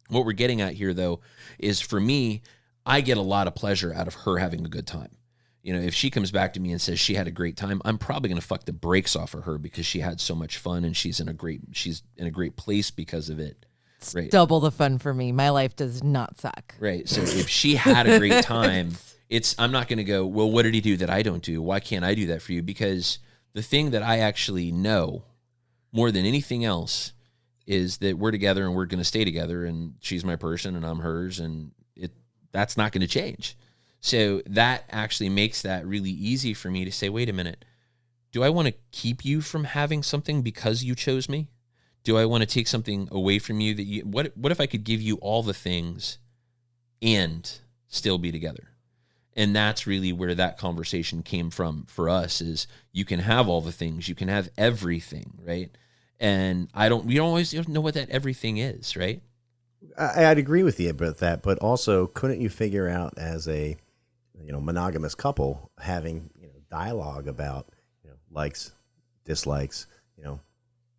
what we're getting at here, though, is for me, I get a lot of pleasure out of her having a good time. You know, if she comes back to me and says she had a great time, I'm probably going to fuck the brakes off of her because she had so much fun and she's in a great place because of it. Right. Double the fun for me. My life does not suck. Right. So if she had a great time, I'm not going to go, well, what did he do that I don't do? Why can't I do that for you? Because the thing that I actually know more than anything else is that we're together and we're going to stay together, and she's my person and I'm hers, and that's not going to change. So that actually makes that really easy for me to say, wait a minute, do I want to keep you from having something because you chose me? Do I want to take something away from you what if I could give you all the things and still be together? And that's really where that conversation came from for us, is you can have all the things, you can have everything, right? And we don't always know what that everything is, right? I'd agree with you about that, but also couldn't you figure out as a monogamous couple having dialogue about likes, dislikes,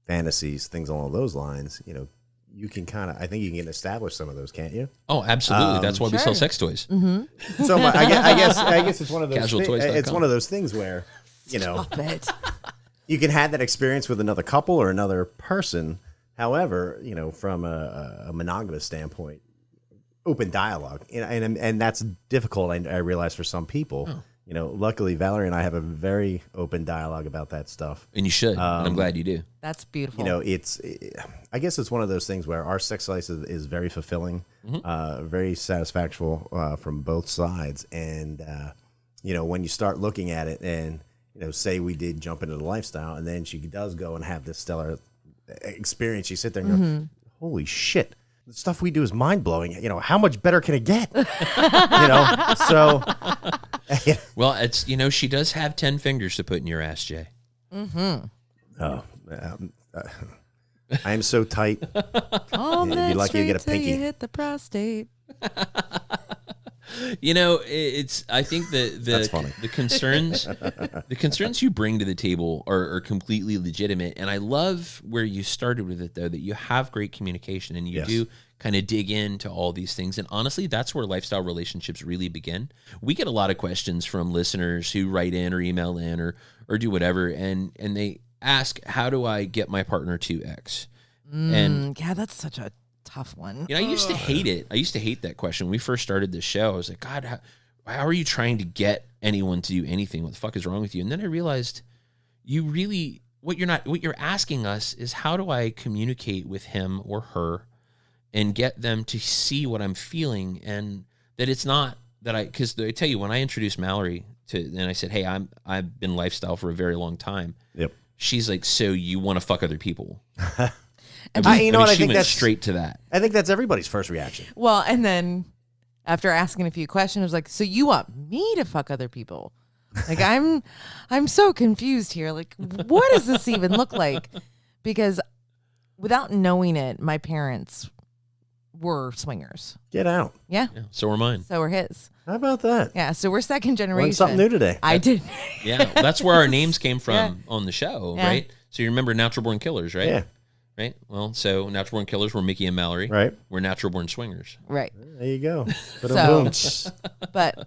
fantasies, things along those lines, you can I think you can establish some of those, can't you? Oh, absolutely. That's why we sell sex toys. Mm-hmm. So I guess it's one of those Casualtoys.com. It's one of those things where, Stop it. you can have that experience with another couple or another person. However, from a monogamous standpoint, open dialogue, and that's difficult. I realize for some people. Oh. Luckily, Valerie and I have a very open dialogue about that stuff. And you should. And I'm glad you do. That's beautiful. I guess it's one of those things where our sex life is very fulfilling, very satisfactory from both sides. And, when you start looking at it and, say we did jump into the lifestyle and then she does go and have this stellar experience, you sit there and go, holy shit. The stuff we do is mind blowing. How much better can it get? So. Well, it's she does have 10 fingers to put in your ass, Jay. Mm-hmm. Oh, I am so tight. All You'd be that lucky to get a straight till pinky. you hit the prostate. I think That's funny. the concerns you bring to the table are completely legitimate. And I love where you started with it, though, that you have great communication and you do kind of dig into all these things. And honestly, that's where lifestyle relationships really begin. We get a lot of questions from listeners who write in or email in or do whatever. And ask, how do I get my partner to X? Yeah, that's such a tough one. I used to hate it. I used to hate that question. When we first started this show, I was like, God, how are you trying to get anyone to do anything? What the fuck is wrong with you? And then I realized what you're asking us is, how do I communicate with him or her and get them to see what I'm feeling, and that it's not that because I tell you, when I introduced Mallory and I said, hey, I've been lifestyle for a very long time. Yep. She's like, so you want to fuck other people? You know what? I she think went that's straight to that. I think that's everybody's first reaction. Well, and then after asking a few questions, I was like, so you want me to fuck other people? Like, I'm so confused here. Like, what does this even look like? Because without knowing it, my parents were swingers. Get out. Yeah. So were mine. So were his. How about that? Yeah. So we're second generation. Learned something new today. I did. Yeah. That's where our names came from on the show, Yeah. right? So you remember Natural Born Killers, right? Yeah. Right. Well, so Natural Born Killers were Mickey and Mallory. Right. We're Natural Born Swingers. Right. There you go. So, but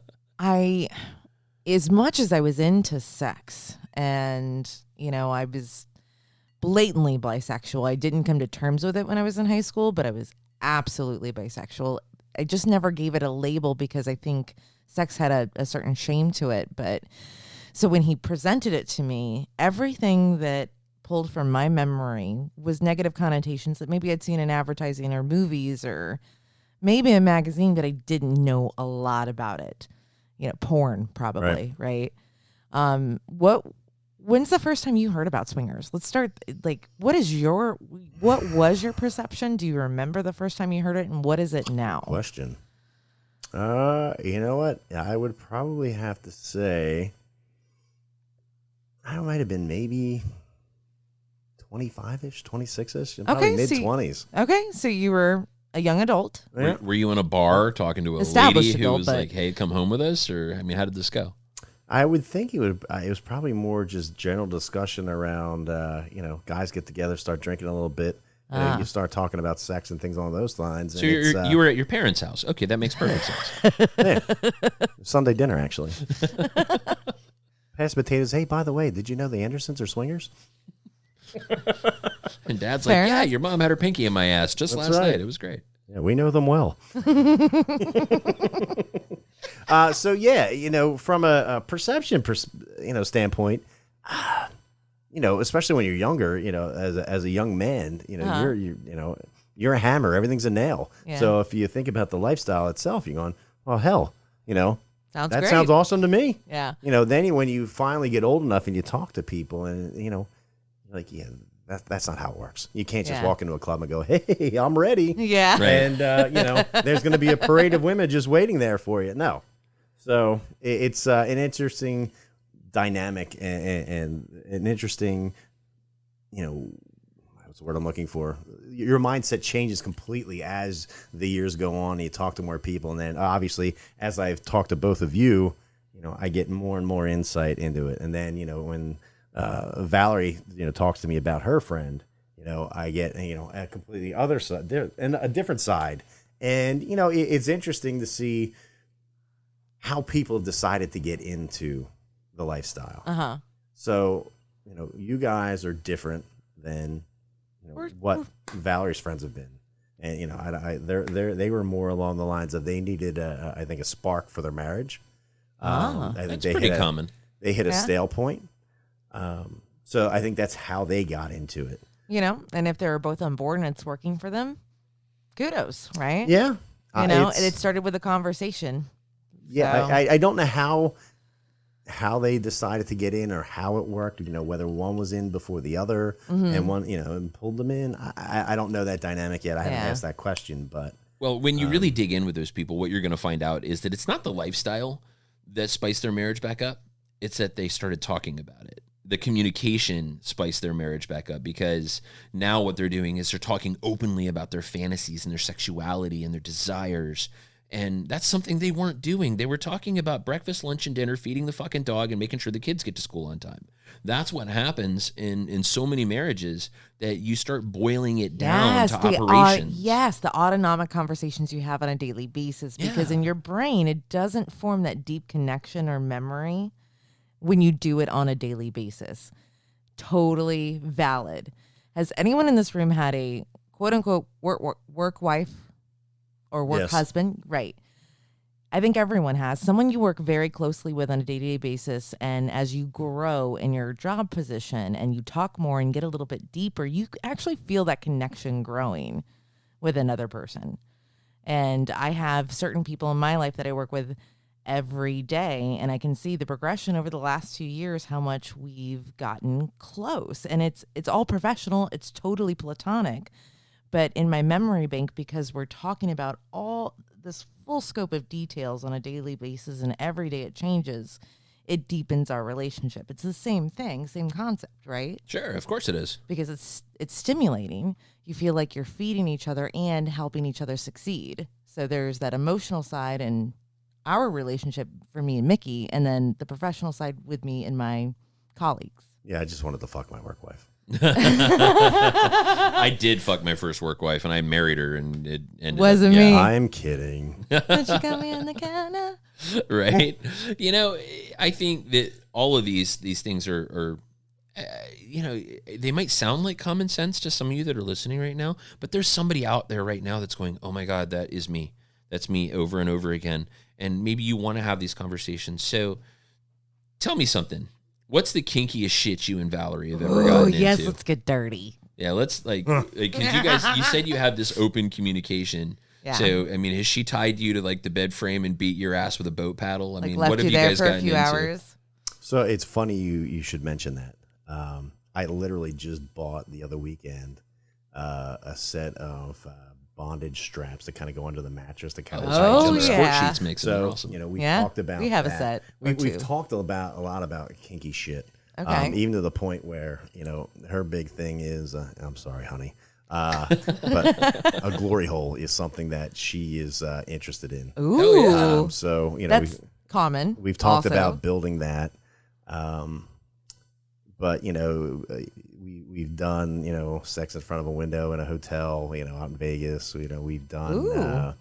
as much as I was into sex and, I was blatantly bisexual, I didn't come to terms with it when I was in high school, but I was absolutely bisexual. I just never gave it a label because I think sex had a certain shame to it. But so when he presented it to me, everything that pulled from my memory was negative connotations that maybe I'd seen in advertising or movies or maybe a magazine, but I didn't know a lot about it. Porn probably, right? When's the first time you heard about swingers? Let's start, what was your perception? Do you remember the first time you heard it, and what is it now? Question. You know what? I would probably have to say I might have been maybe 25-ish, 26-ish, probably mid-20s. Okay, so you were a young adult. Yeah. Were you in a bar talking to a lady who was like, hey, come home with us? Or, how did this go? I would think it was probably more just general discussion around, guys get together, start drinking a little bit. You start talking about sex and things along those lines. So you were at your parents' house. Okay, that makes perfect sense. Yeah. Sunday dinner, actually. Past potatoes. Hey, by the way, did you know the Andersons are swingers? And Dad's like, yeah, your mom had her pinky in my ass just last night. It was great. Yeah, we know them well. So yeah, from a perception, standpoint, especially when you're younger, as a young man, you're a hammer. Everything's a nail. Yeah. So if you think about the lifestyle itself, you're going, well, hell, sounds that great. sounds awesome to me. Yeah. Then when you finally get old enough and you talk to people, and like, yeah. That's not how it works. You can't just walk into a club and go, hey, I'm ready. Yeah. Right. And, there's going to be a parade of women just waiting there for you. No. So it's an interesting dynamic and an interesting, what's the word I'm looking for? Your mindset changes completely as the years go on and you talk to more people. And then obviously, as I've talked to both of you, I get more and more insight into it. And then, when Valerie, talks to me about her friend, I get, a completely other side and a different side. And, it's interesting to see how people decided to get into the lifestyle. Uh-huh. So, you guys are different than what Valerie's friends have been. And, they were more along the lines of they needed, I think, a spark for their marriage. I think that's pretty common. They hit a stale point. So I think that's how they got into it. And if they're both on board and it's working for them, kudos, right? Yeah. And it started with a conversation. Yeah. So. I don't know how they decided to get in or how it worked, whether one was in before the other and one, and pulled them in. I don't know that dynamic yet. I haven't asked that question, but. Well, when you really dig in with those people, what you're going to find out is that it's not the lifestyle that spiced their marriage back up. It's that they started talking about it. The communication spiced their marriage back up because now what they're doing is they're talking openly about their fantasies and their sexuality and their desires. And that's something they weren't doing. They were talking about breakfast, lunch, and dinner, feeding the fucking dog, and making sure the kids get to school on time. That's what happens in so many marriages, that you start boiling it down to operations. The autonomic conversations you have on a daily basis, because in your brain, it doesn't form that deep connection or memory when you do it on a daily basis. totally valid. Has anyone in this room had a quote unquote work wife or work Yes. husband? Right. I think everyone has someone you work very closely with on a day-to-day basis. And as you grow in your job position and you talk more and get a little bit deeper, you actually feel that connection growing with another person. And I have certain people in my life that I work with every day, and I can see the progression over the last 2 years, how much we've gotten close. And it's all professional. It's totally platonic. But in my memory bank, because we're talking about all this full scope of details on a daily basis and every day it changes, it deepens our relationship. It's the same thing, same concept, right? Sure, of course it is. Because it's stimulating. You feel like you're feeding each other and helping each other succeed. So there's that emotional side and our relationship for me and Mickey, and then the professional side with me and my colleagues. Yeah, I just wanted to fuck my work wife. I did fuck my first work wife, and I married her, and it ended Wasn't up, me. I'm kidding. But you got me on the counter. Right? You know, I think that all of these things are you know, they might sound like common sense to some of you that are listening right now, but there's somebody out there right now that's going, oh my God, that is me. That's me over and over again. And maybe you want to have these conversations. So tell me something. What's the kinkiest shit you and Valerie have ever gotten yes, into? let's get dirty. Yeah, let's because you guys, you said you have this open communication. Yeah. So, I mean, has she tied you to like the bed frame and beat your ass with a boat paddle? I Like mean, left what have you you there guys for a gotten few into? hours. So it's funny you should mention that. I literally just bought the other weekend a set of bondage straps that kind of go under the mattress to kind of tie Oh, each other yeah. up. Sport sheets makes them So awesome. you know we've Yeah, talked about we have a that. set or We've two. talked about a lot about kinky shit. Okay. Even to the point where you know her big thing is I'm sorry, honey, but a glory hole is something that she is interested in. Ooh. yeah. So you know That's common. we've talked also. about building that, but you know we've done you know sex in front of a window in a hotel you know out in Vegas. You know we've done. Ooh.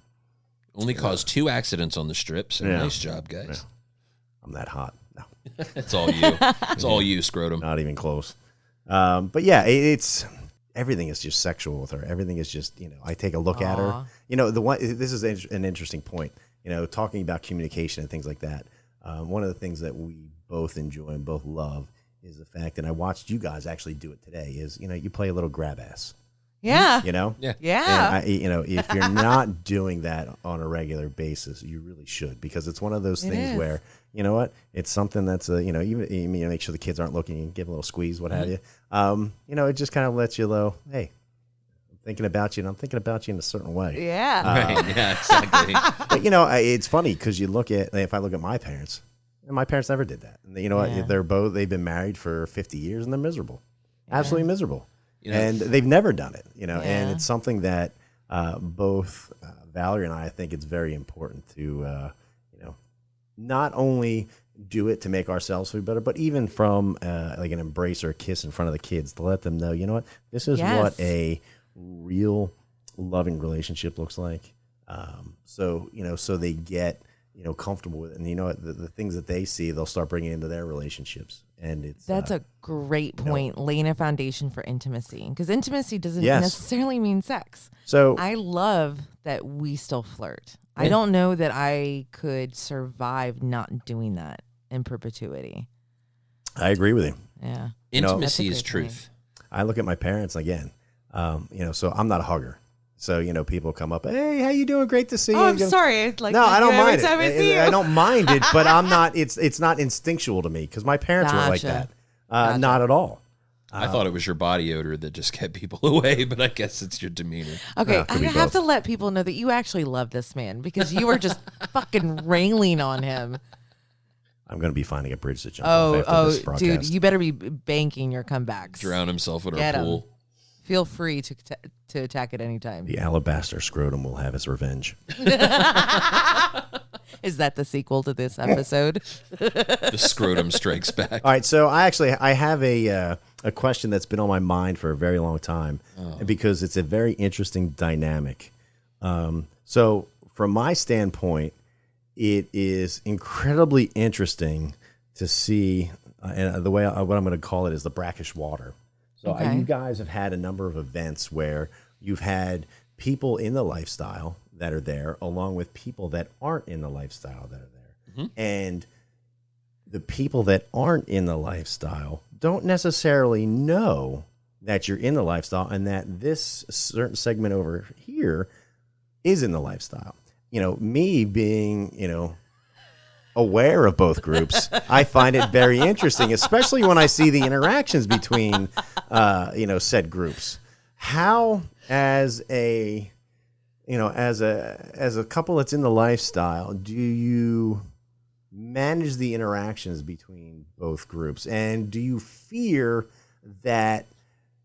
Only caused 2 accidents on the strip. So Yeah. nice job, guys. Yeah. I'm that hot. No, It's all you. It's all you, Scrotum. not even close. But yeah, it's everything is just sexual with her. Everything is just you know I take a look at her. Aw. You know the one. This is an interesting point. You know talking about communication and things like that. One of the things that we both enjoy and both love is the fact, and I watched you guys actually do it today, is, you know, you play a little grab ass, Yeah. you know? Yeah. Yeah. And you know, if you're not doing that on a regular basis, you really should, because it's one of those It things is. where, you know what, it's something that's, you know, even, you know, make sure the kids aren't looking and give a little squeeze, what have you. You know, it just kind of lets you know, hey, I'm thinking about you, and I'm thinking about you in a certain way. Yeah. Right. Yeah, exactly. But, you know, it's funny because you look at, if I look at my parents, and my parents never did that. And you know Yeah. what? They've been married for 50 years and they're miserable. Absolutely miserable. You know, And they've never done it, you know, and Yeah. it's something that both Valerie and I think it's very important to, you know, not only do it to make ourselves feel better, but even from like an embrace or a kiss in front of the kids to let them know, you know what, this is Yes. what a real loving relationship looks like. So, you know, so they get, you know, comfortable with it. And you know what, the things that they see, they'll start bringing into their relationships. And it's, That's a great point, laying a foundation for intimacy. Because intimacy doesn't Yes. necessarily mean sex. so I love that we still flirt. I Yeah. don't know that I could survive not doing that in perpetuity. I agree with you. Yeah. You know, intimacy That's is a great truth. I look at my parents again, you know, so I'm not a hugger. So, you know, people come up, hey, how you doing? Great to see you. Oh, I'm You go, sorry. Like, no, I don't every mind it. time I see you. I don't mind it, but I'm not, it's not instinctual to me because my parents were like Gotcha. that. Not at all. I thought it was your body odor that just kept people away, but I guess it's your demeanor. Okay, Yeah, it could I be have both. to let people know that you actually love this man because you were just fucking railing on him. I'm going to be finding a bridge to jump off after this broadcast. Dude, you better be banking your comebacks. Drown himself in Get our 'em. pool. Feel free to attack at any time. The Alabaster Scrotum will have his revenge. Is that the sequel to this episode? The scrotum strikes back. All right, so I have a question that's been on my mind for a very long time, because it's a very interesting dynamic. So from my standpoint, it is incredibly interesting to see and the way what I'm going to call it is the brackish water. So Okay. you guys have had a number of events where you've had people in the lifestyle that are there, along with people that aren't in the lifestyle that are there, and the people that aren't in the lifestyle don't necessarily know that you're in the lifestyle and that this certain segment over here is in the lifestyle. Me being, aware of both groups, I find it very interesting, especially when I see the interactions between, said groups. How, as a couple that's in the lifestyle, do you manage the interactions between both groups? And do you fear that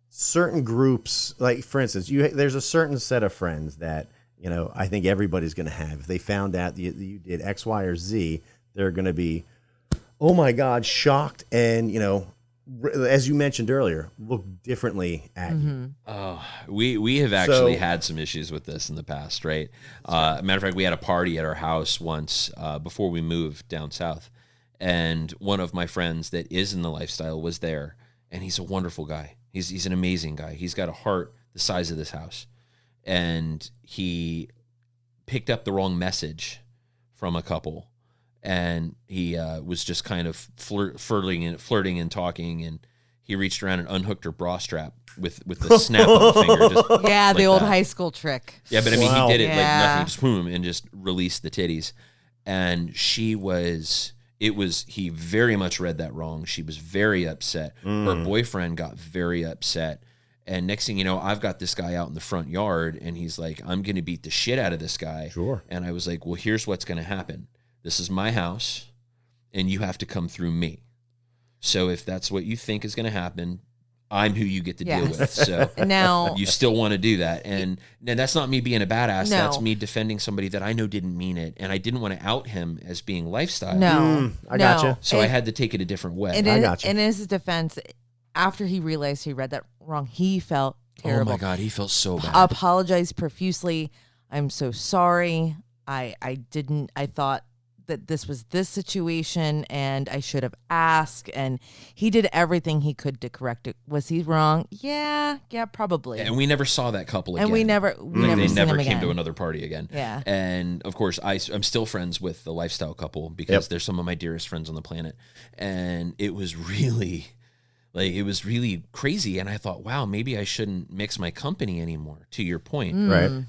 certain groups, like for instance, there's a certain set of friends that, I think everybody's going to have. If they found out that you did X, Y, or Z, they're going to be, oh my God, shocked. And, as you mentioned earlier, look differently at you. Oh, we have actually had some issues with this in the past, right? Matter of fact, we had a party at our house once before we moved down south. And one of my friends that is in the lifestyle was there. And he's a wonderful guy. He's an amazing guy. He's got a heart the size of this house. And he picked up the wrong message from a couple, and he was just kind of flirting and talking, and he reached around and unhooked her bra strap with the snap of the finger. Just the old high school trick. Yeah, but I mean, Wow. he did it like Yeah. nothing, just boom, and just released the titties. And he very much read that wrong. She was very upset. Her boyfriend got very upset. And next thing you know, I've got this guy out in the front yard, and he's like, I'm going to beat the shit out of this guy. Sure. And I was like, well, here's what's going to happen. This is my house, and you have to come through me. So if that's what you think is going to happen, I'm who you get to deal with. So Now, you still want to do that. And that's not me being a badass. No. That's me defending somebody that I know didn't mean it. And I didn't want to out him as being lifestyle. I gotcha. So I had to take it a different way. And I gotcha. in his defense, after he realized he read that wrong, he felt terrible. Oh my God, he felt so bad. Apologized profusely. I'm so sorry. I thought that this was this situation and I should have asked, and he did everything he could to correct it. Was he wrong? Yeah, probably. And we never saw that couple again. And we never They seen never them came again. to another party again. Yeah. And of course, I'm still friends with the lifestyle couple because they're some of my dearest friends on the planet. And it was really crazy. And I thought, wow, maybe I shouldn't mix my company anymore, to your point. Right.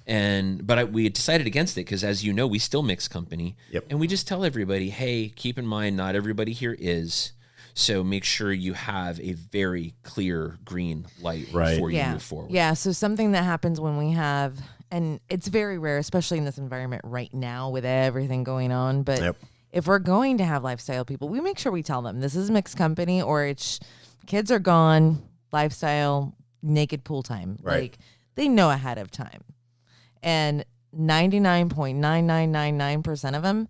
But we had decided against it because, as you know, we still mix company. Yep. And we just tell everybody, hey, keep in mind, not everybody here is. So make sure you have a very clear green light before you move forward. Yeah, so something that happens when we have, and it's very rare, especially in this environment right now with everything going on, but if we're going to have lifestyle people, we make sure we tell them this is mixed company, or it's kids are gone, lifestyle, naked pool time. Right. Like, they know ahead of time. And 99.9999% of them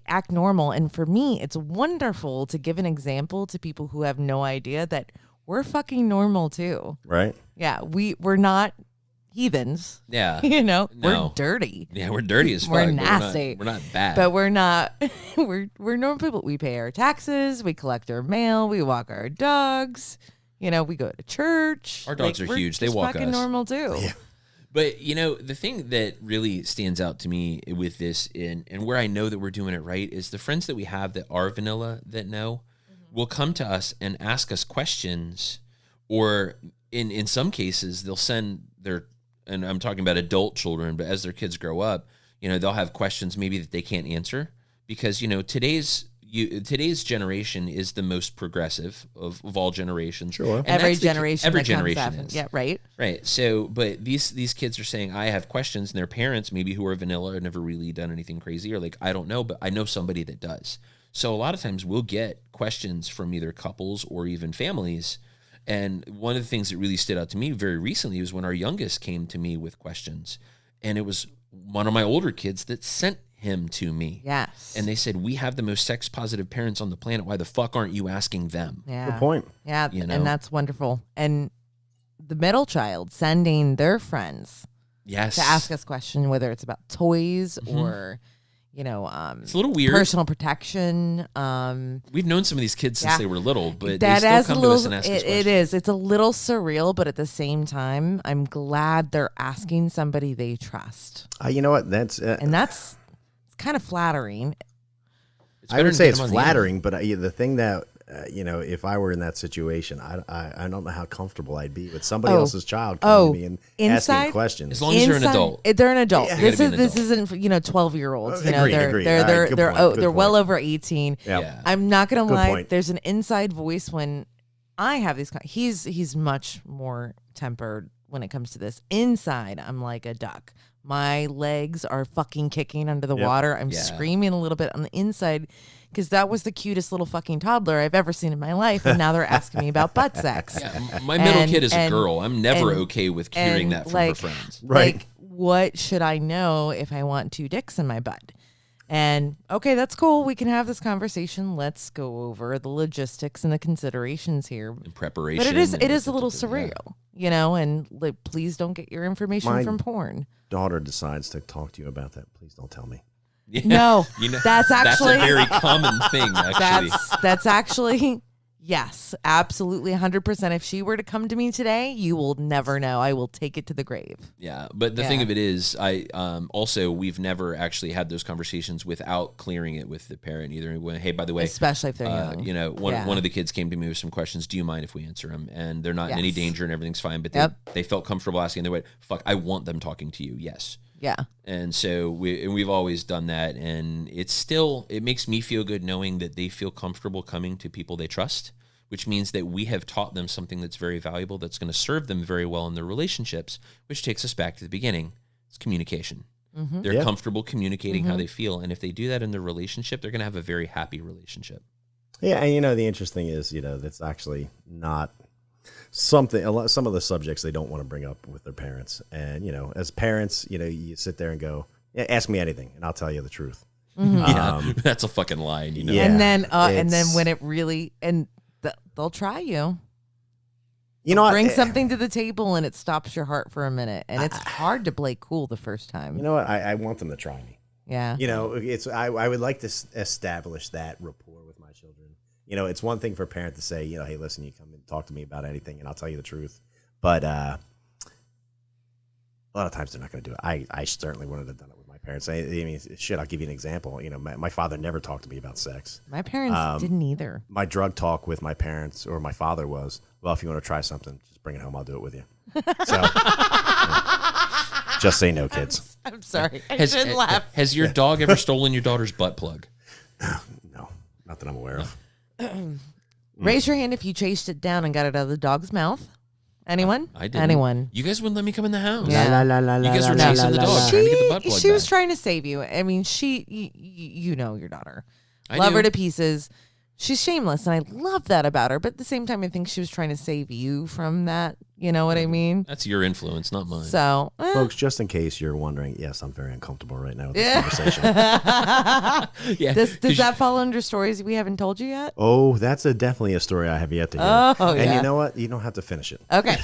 act normal. And for me, it's wonderful to give an example to people who have no idea that we're fucking normal too. Right. Yeah, we're not heathens. Yeah. We're No. dirty. Yeah, we're dirty as fuck. We're but nasty. We're not bad. But we're not we're normal people. We pay our taxes, we collect our mail, we walk our dogs, we go to church. Our dogs are we're huge. They just walk fucking us. normal too. Yeah. But, the thing that really stands out to me with this and where I know that we're doing it right is the friends that we have that are vanilla that know will come to us and ask us questions, or in some cases they'll send their, and I'm talking about adult children, but as their kids grow up, they'll have questions maybe that they can't answer because, today's generation is the most progressive of all generations. Sure. And Every that's generation. every that comes generation after. is. Yeah, right. Right. So, but these kids are saying, I have questions, and their parents, maybe who are vanilla, have never really done anything crazy, or like, I don't know, but I know somebody that does. So a lot of times we'll get questions from either couples or even families. And one of the things that really stood out to me very recently was when our youngest came to me with questions, and it was one of my older kids that sent him to me. Yes. And they said, we have the most sex positive parents on the planet. Why the fuck aren't you asking them? Yeah. Good point. Yeah, know? and that's wonderful. And the middle child sending their friends Yes. to ask us questions, whether it's about toys or, it's a little weird. Personal protection. We've known some of these kids since they were little, but that they still come to us and ask us questions. It is. It's a little surreal, but at the same time, I'm glad they're asking somebody they trust. You know what? That's it's kind of flattering. I would say it's flattering, but the thing that if I were in that situation, I don't know how comfortable I'd be with somebody else's child coming to me and asking questions. As long as they're an adult, they're an adult. Yeah. This isn't 12-year-olds. Agreed. They're well over 18. Yeah. I'm not gonna lie. Point. There's an inside voice when I have these. He's much more tempered when it comes to this. Inside, I'm like a duck. My legs are fucking kicking under the water. I'm screaming a little bit on the inside because that was the cutest little fucking toddler I've ever seen in my life. And now they're asking me about butt sex. Yeah, my middle kid is a girl. I'm never okay with hearing that from her friends. Right. Like, what should I know if I want 2 dicks in my butt? And okay, that's cool. We can have this conversation. Let's go over the logistics and the considerations here. In preparation. But it is a little surreal, and like, please don't get your information from porn. Daughter decides to talk to you about that. Please don't tell me. Yeah. No, that's actually a very common thing. Actually, that's actually. Yes, absolutely 100%. If she were to come to me today, you will never know. I will take it to the grave. Yeah, but the thing of it is, we've never actually had those conversations without clearing it with the parent either. Hey, by the way, especially if they're young. One of the kids came to me with some questions. Do you mind if we answer them? And they're not in any danger and everything's fine. But they felt comfortable asking. They went, "Fuck, I want them talking to you." Yes. Yeah. And so we've always done that, and it makes me feel good knowing that they feel comfortable coming to people they trust, which means that we have taught them something that's very valuable, that's going to serve them very well in their relationships, which takes us back to the beginning. It's communication. Mm-hmm. They're comfortable communicating how they feel, and if they do that in their relationship, they're going to have a very happy relationship. Yeah, and the interesting is, that's actually not something. Some of the subjects they don't want to bring up with their parents, and as parents, you sit there and go, ask me anything, and I'll tell you the truth. Mm-hmm. That's a fucking line, Yeah, and then when it really they'll try you. Bring something to the table and it stops your heart for a minute, and it's hard to play cool the first time. You know what? I want them to try me. Yeah. I would like to establish that rapport with my children. It's one thing for a parent to say, hey, listen, you come and talk to me about anything, and I'll tell you the truth. But a lot of times they're not going to do it. I certainly wouldn't have done it with my parents. I mean, shit, I'll give you an example. My father never talked to me about sex. My parents didn't either. My drug talk with my parents or my father was, well, if you want to try something, just bring it home. I'll do it with you. So, just say no, kids. I'm sorry. I shouldn't laugh. Has your dog ever stolen your daughter's butt plug? No, not that I'm aware of. Raise your hand if you chased it down and got it out of the dog's mouth. Anyone? I didn't. Anyone? You guys wouldn't let me come in the house. Yeah. You guys were chasing the dog, trying to get the butt plug She was back. trying to save you. I mean, you know your daughter. I Love do. her to pieces. She's shameless, and I love that about her. But at the same time, I think she was trying to save you from that. You know what I mean? That's your influence, not mine. So, folks, just in case you're wondering, yes, I'm very uncomfortable right now with this conversation. Yeah. Does that fall under stories we haven't told you yet? Oh, that's definitely a story I have yet to hear. Oh, and yeah. you know what? You don't have to finish it. Okay.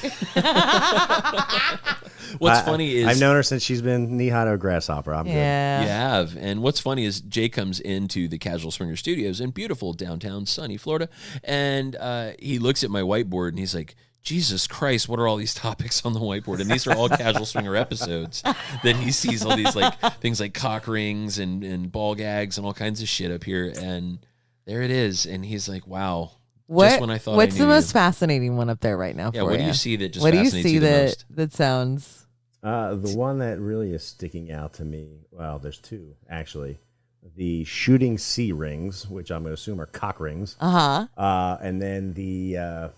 What's funny is I've known her since she's been knee-high to a grasshopper. I'm good. you have. And what's funny is Jay comes into the Casual Swinger Studios in beautiful downtown sunny Florida, and he looks at my whiteboard and he's like, Jesus Christ, what are all these topics on the whiteboard? And these are all Casual Swinger episodes. Then he sees all these things like cock rings and ball gags and all kinds of shit up here, and there it is. And he's like, wow. Just when I thought what's I knew the most you. fascinating one up there right now? Yeah, for what you? do you see that just what do you fascinates see you the that most? that sounds? The one that really is sticking out to me, well, there's two, actually. The shooting C rings, which I'm going to assume are cock rings. And then the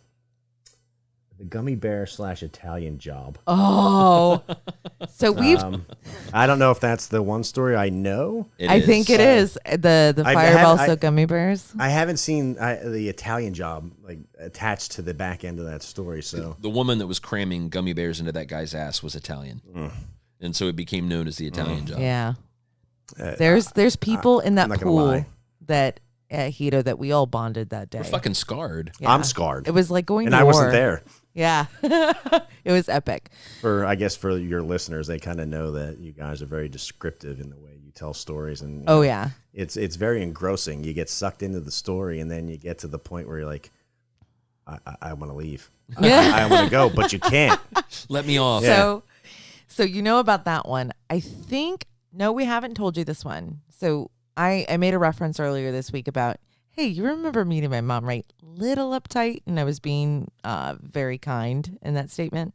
gummy bear / Italian job. Oh, so we've. I don't know if that's the one story I know. I think it is the Fireball So gummy bears. I haven't seen the Italian job attached to the back end of that story. So the woman that was cramming gummy bears into that guy's ass was Italian, and so it became known as the Italian job. Yeah, there's people in that I'm not gonna pool lie. that at Hito that we all bonded that day. We're fucking scarred. Yeah. I'm scarred. It was like going and to I war. wasn't there. Yeah, it was epic. I guess for your listeners, they kind of know that you guys are very descriptive in the way you tell stories, and you Oh know, yeah. it's very engrossing. You get sucked into the story, and then you get to the point where you're like, I want to leave. I want to go, but you can't. Let me off. Yeah. So you know about that one. I think, no, we haven't told you this one. So I made a reference earlier this week about, hey, you remember meeting my mom, right? Little uptight, and I was being very kind in that statement.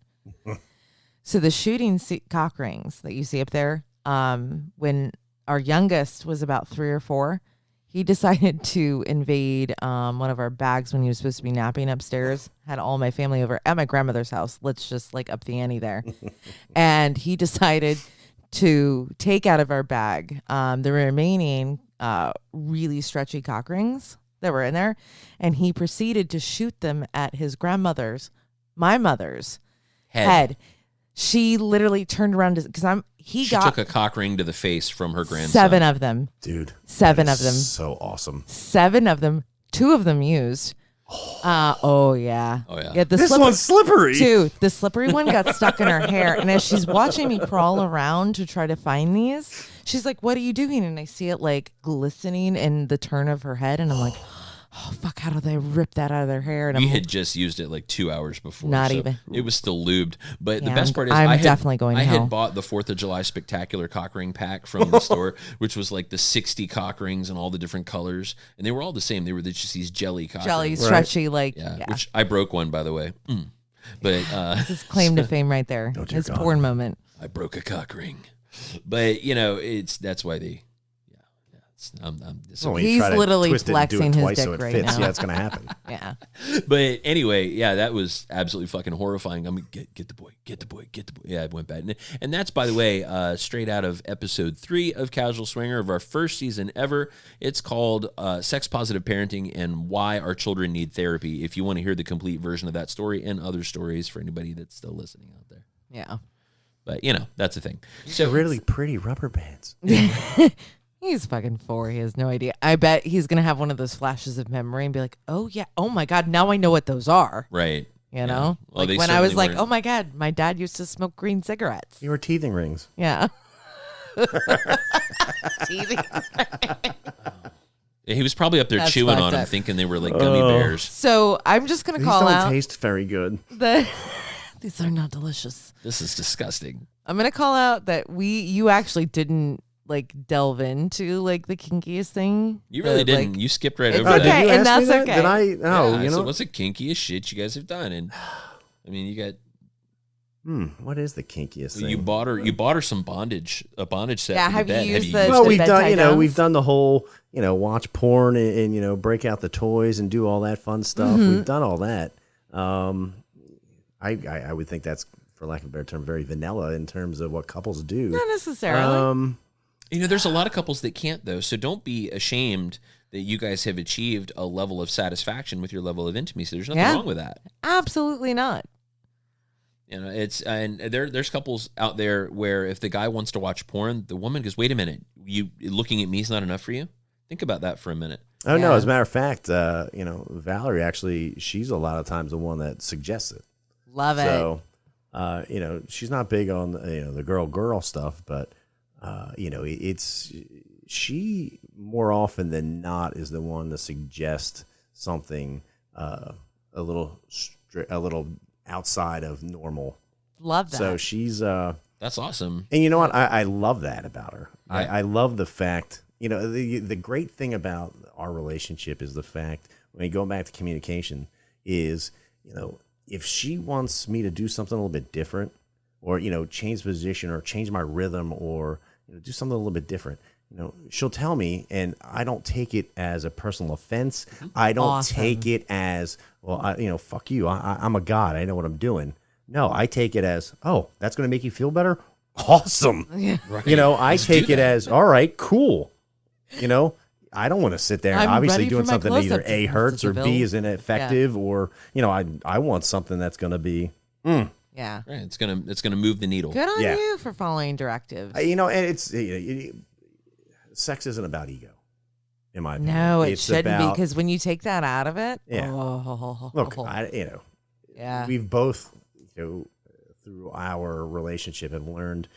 So the shooting cock rings that you see up there, when our youngest was about 3 or 4, he decided to invade one of our bags when he was supposed to be napping upstairs. Had all my family over at my grandmother's house. Let's just like up the ante there. And he decided to take out of our bag the remaining really stretchy cock rings that were in there. And he proceeded to shoot them at his grandmother's, my mother's head. She literally turned around because She took a cock ring to the face from her grandson. 7 of them. Dude. 7 of them. So awesome. 7 of them. 2 of them used. Oh yeah. Oh yeah. Yeah, This one's slippery. Dude, the slippery one got stuck in her hair. And as she's watching me crawl around to try to find these, she's like, "What are you doing?" And I see it like glistening in the turn of her head. And I'm like, oh, fuck, how did they rip that out of their hair? And We I'm had just used it like 2 hours before. Not so even. It was still lubed. But the Yeah, best part is I'm definitely going to I hell. had bought the 4th of July Spectacular cock ring pack from the store, which was like the 60 cock rings and all the different colors. And they were all the same. They were just these jelly cock jelly, rings. stretchy, like, Yeah, yeah. which I broke one, by the way. But His claim to fame right there. Oh, dear His God. porn moment. I broke a cock ring. But, that's why they... Well, when you He's try to literally twist it and do it flexing his twice dick so it right fits. now. Yeah, it's going to happen. Yeah. But anyway, yeah, that was absolutely fucking horrifying. I mean, get the boy. Yeah, it went bad. And that's, by the way, straight out of episode 3 of Casual Swinger of our first season ever. It's called Sex Positive Parenting and Why Our Children Need Therapy. If you want to hear the complete version of that story and other stories for anybody that's still listening out there. Yeah. But, that's a thing. So really pretty rubber bands. He's fucking 4. He has no idea. I bet he's going to have one of those flashes of memory and be like, oh, yeah. Oh, my God. Now I know what those are. Right. You know? Well, they like when I was certainly like, weren't. oh, my God, my dad used to smoke green cigarettes. You were teething rings. Yeah. He was probably up there That's chewing fucked on them, up. thinking they were like gummy bears. So I'm just going to These call don't out taste very good. that these are not delicious. This is disgusting. I'm going to call out that you actually didn't like delve into like the kinkiest thing. You really The, didn't. like, You skipped right it's over okay. that. Did you and ask me that's that? okay. Did I? Oh, Yeah, you so know. what's the kinkiest shit you guys have done? And I mean, you got What is the kinkiest thing? you bought her some bondage, a bondage set. Yeah, for the have you bed. used the- Well, the we've bed done, tie we've downs? done the whole, watch porn and break out the toys and do all that fun stuff. Mm-hmm. We've done all that. I would think that's, for lack of a better term, very vanilla in terms of what couples do. Not necessarily. There's a lot of couples that can't though, so don't be ashamed that you guys have achieved a level of satisfaction with your level of intimacy. There's nothing wrong with that. Absolutely not. It's and there's couples out there where if the guy wants to watch porn, the woman goes, "Wait a minute, you looking at me is not enough for you." Think about that for a minute. Oh, no, Yeah. as a matter of fact, Valerie actually, she's a lot of times the one that suggests it. Love it. So, she's not big on, the girl stuff, but, it's, she more often than not is the one to suggest something a little outside of normal. Love that. So she's, That's awesome. and you know what? I love that about her. Yeah. I love the fact, the great thing about our relationship is the fact, when you go back to communication, is, if she wants me to do something a little bit different, or, change position or change my rhythm, or, do something a little bit different, she'll tell me, and I don't take it as a personal offense. I don't Awesome. take it as, well, fuck you. I'm a god. I know what I'm doing. No, I take it as, oh, that's going to make you feel better? Awesome. Right. I Let's take do it that. as, all right, cool. I don't want to sit there and I'm obviously ready doing for my something that either close-up A, to hurts, or Bill. B, is ineffective, or, I want something that's going to be, yeah. Right, it's gonna move the needle. Good on Yeah. you for following directives. and it's, sex isn't about ego, in my opinion. No, it It's shouldn't be, about- because when you take that out of it, Yeah. Look, yeah. we've both, through our relationship, have learned,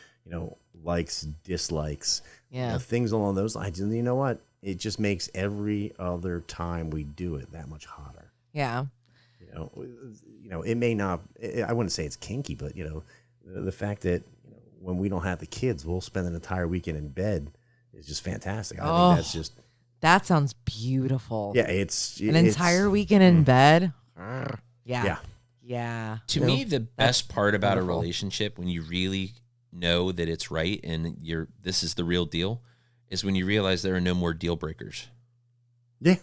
likes, dislikes, Yeah. things along those lines. And you know what? It just makes every other time we do it that much hotter. Yeah. It may not. I wouldn't say it's kinky, but the fact that when we don't have the kids, we'll spend an entire weekend in bed is just fantastic. I think that's just. That sounds beautiful. Yeah, it's an entire weekend in bed. Yeah. To me, the best part about a relationship, when you really know that it's right and this is the real deal, is when you realize there are no more deal breakers. Yeah.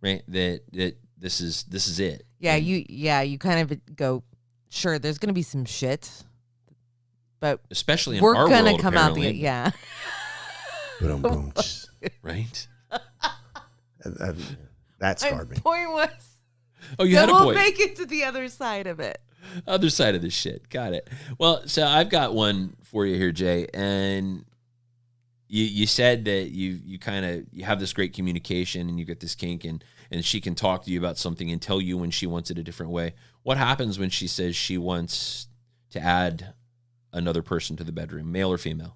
Right. That this is it. Yeah. You kind of go, sure, there's going to be some shit, but especially in we're our gonna world, come apparently. out the yeah. Boom, boom. Right. That scarred me. My point was. Oh, you had a we'll point. make it to the other side of it. Other side of the shit. Got it. Well, so I've got one for you here, Jay. And you said that you have this great communication and you get this kink and she can talk to you about something and tell you when she wants it a different way. What happens when she says she wants to add another person to the bedroom, male or female?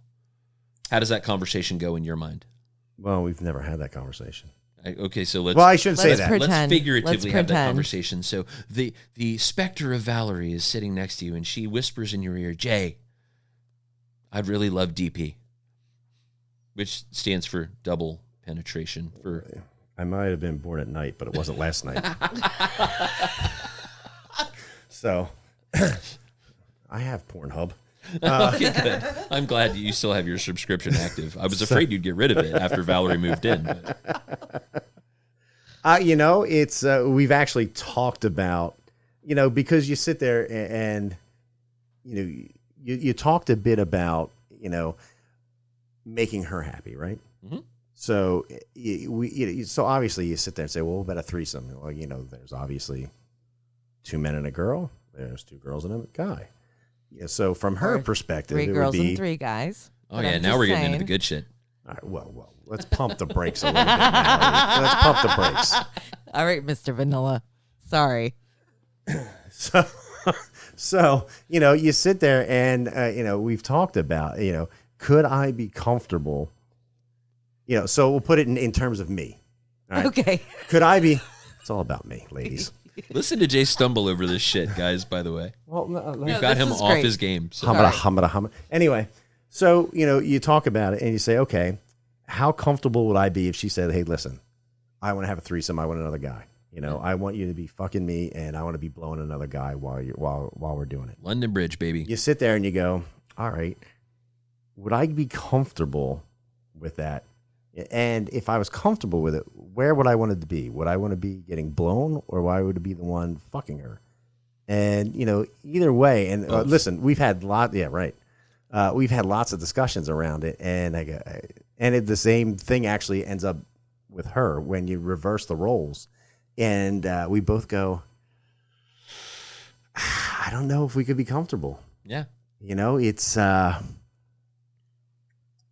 How does that conversation go in your mind? Well, we've never had that conversation. Okay, so let's. Well, I shouldn't say that. Let's figuratively have that conversation. So the specter of Valerie is sitting next to you, and she whispers in your ear, "Jay, I'd really love DP," which stands for double penetration. For I might have been born at night, but it wasn't last night. So I have Pornhub. Okay, good. I'm glad you still have your subscription active. I was afraid you'd get rid of it after Valerie moved in. It's we've actually talked about, because you sit there and you talked a bit about, making her happy, right? Mm-hmm. So so obviously you sit there and say, well, what about a threesome? Well, there's obviously 2 men and a girl. There's 2 girls and a guy. Yeah, so from her perspective, 3 it girls would be, and 3 guys. Oh yeah, now we're getting into the good shit. All right, well, let's pump the brakes a little bit. Mallory. Let's pump the brakes. All right, Mr. Vanilla. Sorry. So you sit there and we've talked about could I be comfortable? So we'll put it in terms of me. All right? Okay. Could I be? It's all about me, ladies. Listen to Jay stumble over this shit, guys, by the way. Well, We've got him off his game. So. Hum. Anyway, so, you talk about it and you say, okay, how comfortable would I be if she said, hey, listen, I want to have a threesome. I want another guy. I want you to be fucking me and I want to be blowing another guy while we're doing it. London Bridge, baby. You sit there and you go, all right, would I be comfortable with that? And if I was comfortable with it, where would I want it to be? Would I want to be getting blown or would I want to be the one fucking her? And, either way, and listen, we've had we've had lots of discussions around it. And the same thing actually ends up with her when you reverse the roles. And we both go, I don't know if we could be comfortable. Yeah. It's,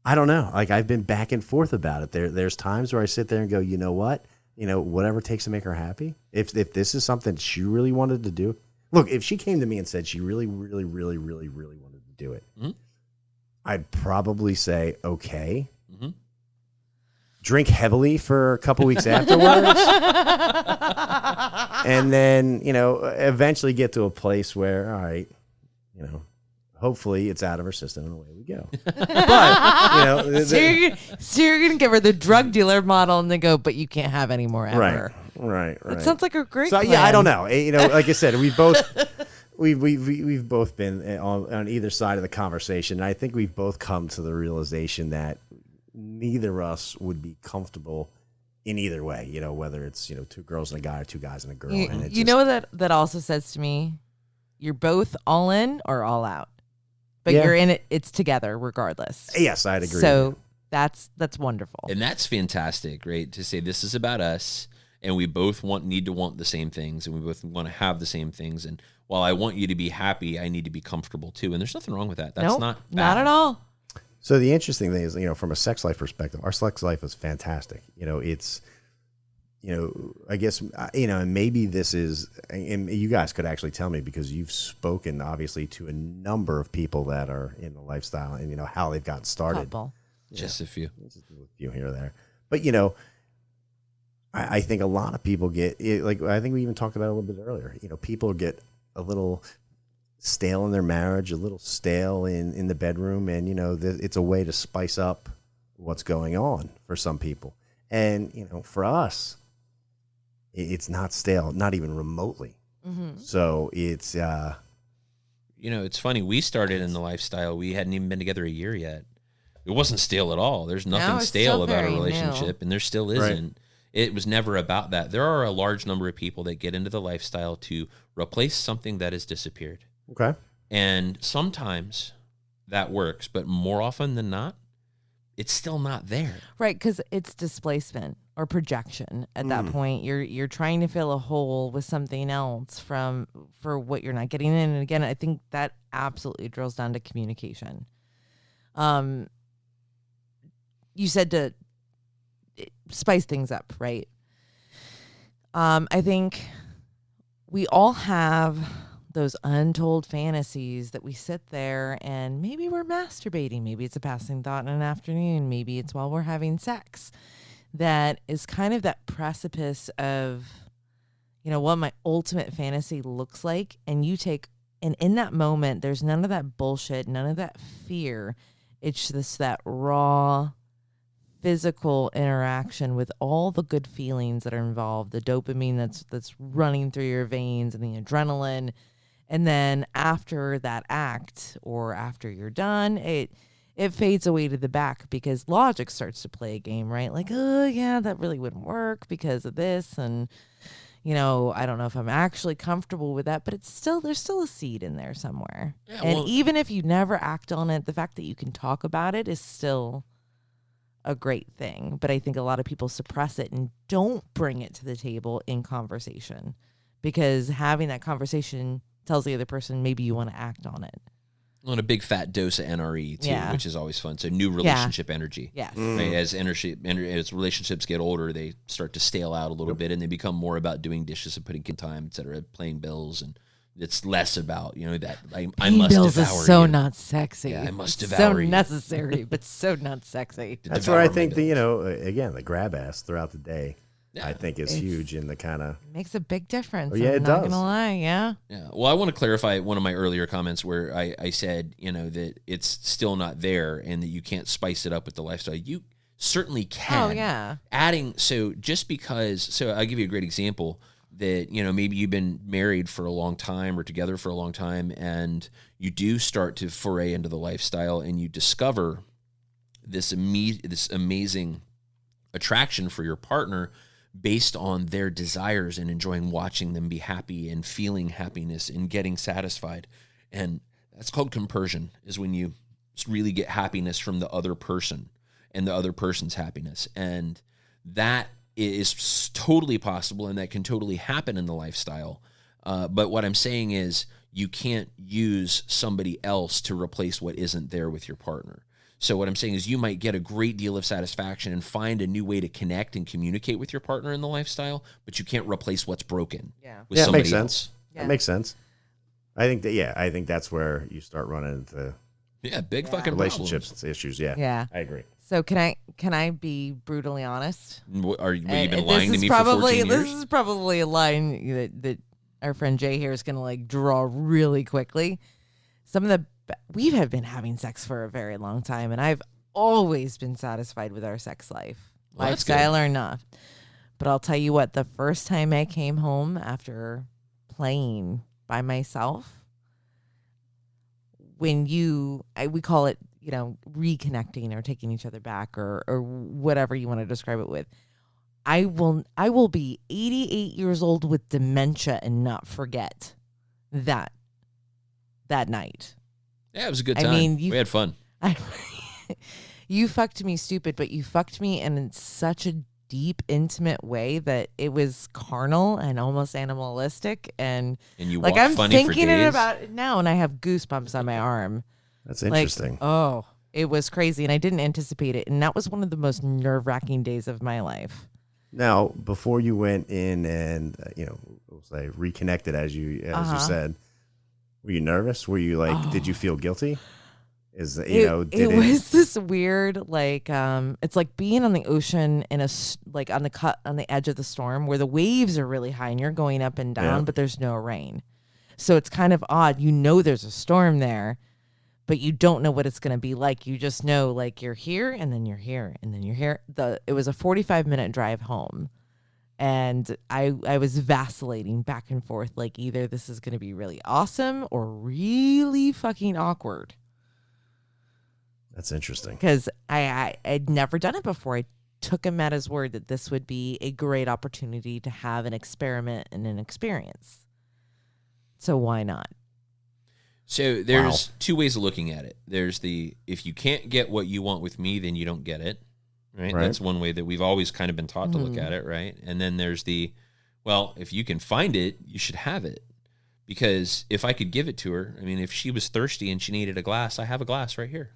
I don't know. Like I've been back and forth about it. There's times where I sit there and go, you know what? Whatever it takes to make her happy. If this is something she really wanted to do. Look, if she came to me and said she really, really, really, really, really wanted to do it, mm-hmm. I'd probably say, okay. Mm-hmm. Drink heavily for a couple weeks afterwards. And then, eventually get to a place where, all right, hopefully it's out of her system and away we go. But, so you're going to give her the drug dealer model and then go, but you can't have any more ever. Right. That sounds like a great plan. Yeah, I don't know. Like I said, we've both been on either side of the conversation. And I think we've both come to the realization that neither of us would be comfortable in either way, whether it's, 2 girls and a guy or 2 guys and a girl. That also says to me, you're both all in or all out. But you're in it, it's together regardless. Yes, I'd agree. So that's wonderful. And that's fantastic, right? To say this is about us and we both need to want the same things and we both want to have the same things. And while I want you to be happy, I need to be comfortable too. And there's nothing wrong with that. That's not bad. Not at all. So the interesting thing is, from a sex life perspective, our sex life is fantastic. It's I guess, and maybe this is, and you guys could actually tell me because you've spoken obviously to a number of people that are in the lifestyle and, how they've gotten started. Couple. Just a few. Just a few here or there. But, I think a lot of people get, I think we even talked about it a little bit earlier, people get a little stale in their marriage, a little stale in the bedroom. And, it's a way to spice up what's going on for some people. And, for us, it's not stale, not even remotely. Mm-hmm. So it's, it's funny. We started in the lifestyle. We hadn't even been together a year yet. It wasn't stale at all. There's nothing stale about a relationship, and there still isn't. Right. It was never about that. There are a large number of people that get into the lifestyle to replace something that has disappeared. Okay. And sometimes that works, but more often than not, it's still not there. Right, because it's displacement or projection. At that point, you're trying to fill a hole with something else for what you're not getting in. And again, I think that absolutely drills down to communication. You said to spice things up, right? I think we all have those untold fantasies that we sit there and maybe we're masturbating. Maybe it's a passing thought in an afternoon. Maybe it's while we're having sex. That is kind of that precipice of, what my ultimate fantasy looks like. And in that moment, there's none of that bullshit, none of that fear. It's just that raw physical interaction with all the good feelings that are involved, the dopamine that's running through your veins and the adrenaline. And then after that act or after you're done, it fades away to the back because logic starts to play a game, right? Like, oh yeah, that really wouldn't work because of this. And, I don't know if I'm actually comfortable with that, but there's still a seed in there somewhere. Yeah, and even if you never act on it, the fact that you can talk about it is still a great thing. But I think a lot of people suppress it and don't bring it to the table in conversation because having that conversation tells the other person maybe you want to act on it. On a big fat dose of NRE too, which is always fun. So new relationship energy. Yes. Right? As relationships get older, they start to stale out a little bit, and they become more about doing dishes and putting in time, etc., paying bills, and it's less about that I must bills devour is so you. not sexy. Yeah, I must devour you. So necessary, but so not sexy. That's where I think again the grab ass throughout the day. Yeah. I think is huge in the kind of makes a big difference. Yeah, it does. I'm not gonna lie, yeah. Well, I want to clarify one of my earlier comments where I said that it's still not there and that you can't spice it up with the lifestyle. You certainly can. Oh yeah. Just because I'll give you a great example that maybe you've been married for a long time or together for a long time, and you do start to foray into the lifestyle and you discover this amazing attraction for your partner based on their desires and enjoying watching them be happy and feeling happiness and getting satisfied. And that's called compersion, is when you really get happiness from the other person and the other person's happiness. And that is totally possible and that can totally happen in the lifestyle. But what I'm saying is you can't use somebody else to replace what isn't there with your partner. So what I'm saying is you might get a great deal of satisfaction and find a new way to connect and communicate with your partner in the lifestyle, but you can't replace what's broken with somebody makes else. Sense. Yeah. That makes sense. I think that's where you start running into big fucking relationships problems. Issues. Yeah. Yeah. I agree. So can I be brutally honest? Have you been lying to me for 14 years? This is probably a line that our friend Jay here is going to draw really quickly. We have been having sex for a very long time, and I've always been satisfied with our sex life, lifestyle or not. But I'll tell you what, the first time I came home after playing by myself, when we call it, reconnecting or taking each other back or whatever you want to describe it with. I will be 88 years old with dementia and not forget that night. Yeah, it was a good time. We had fun. You fucked me stupid, but you fucked me in such a deep, intimate way that it was carnal and almost animalistic. And you I'm funny thinking for days. about it now, and I have goosebumps on my arm. That's interesting. It was crazy, and I didn't anticipate it. And that was one of the most nerve-wracking days of my life. Now, before you went in and we'll say reconnected, as you said, were you nervous? Were you like, did you feel guilty? It was this weird, like, it's like being on the ocean in on the edge of the storm where the waves are really high and you're going up and down, but there's no rain. So it's kind of odd. There's a storm there, but you don't know what it's going to be like. You just know, like, you're here and then you're here and then you're here. It was a 45-minute drive home. And I was vacillating back and forth, like, either this is going to be really awesome or really fucking awkward. That's interesting. Because I'd never done it before. I took him at his word that this would be a great opportunity to have an experiment and an experience. So why not? So there's two ways of looking at it. There's if you can't get what you want with me, then you don't get it. Right? That's one way that we've always kind of been taught to look at it, right? And then there's if you can find it, you should have it. Because if I could give it to her, I mean, if she was thirsty and she needed a glass, I have a glass right here.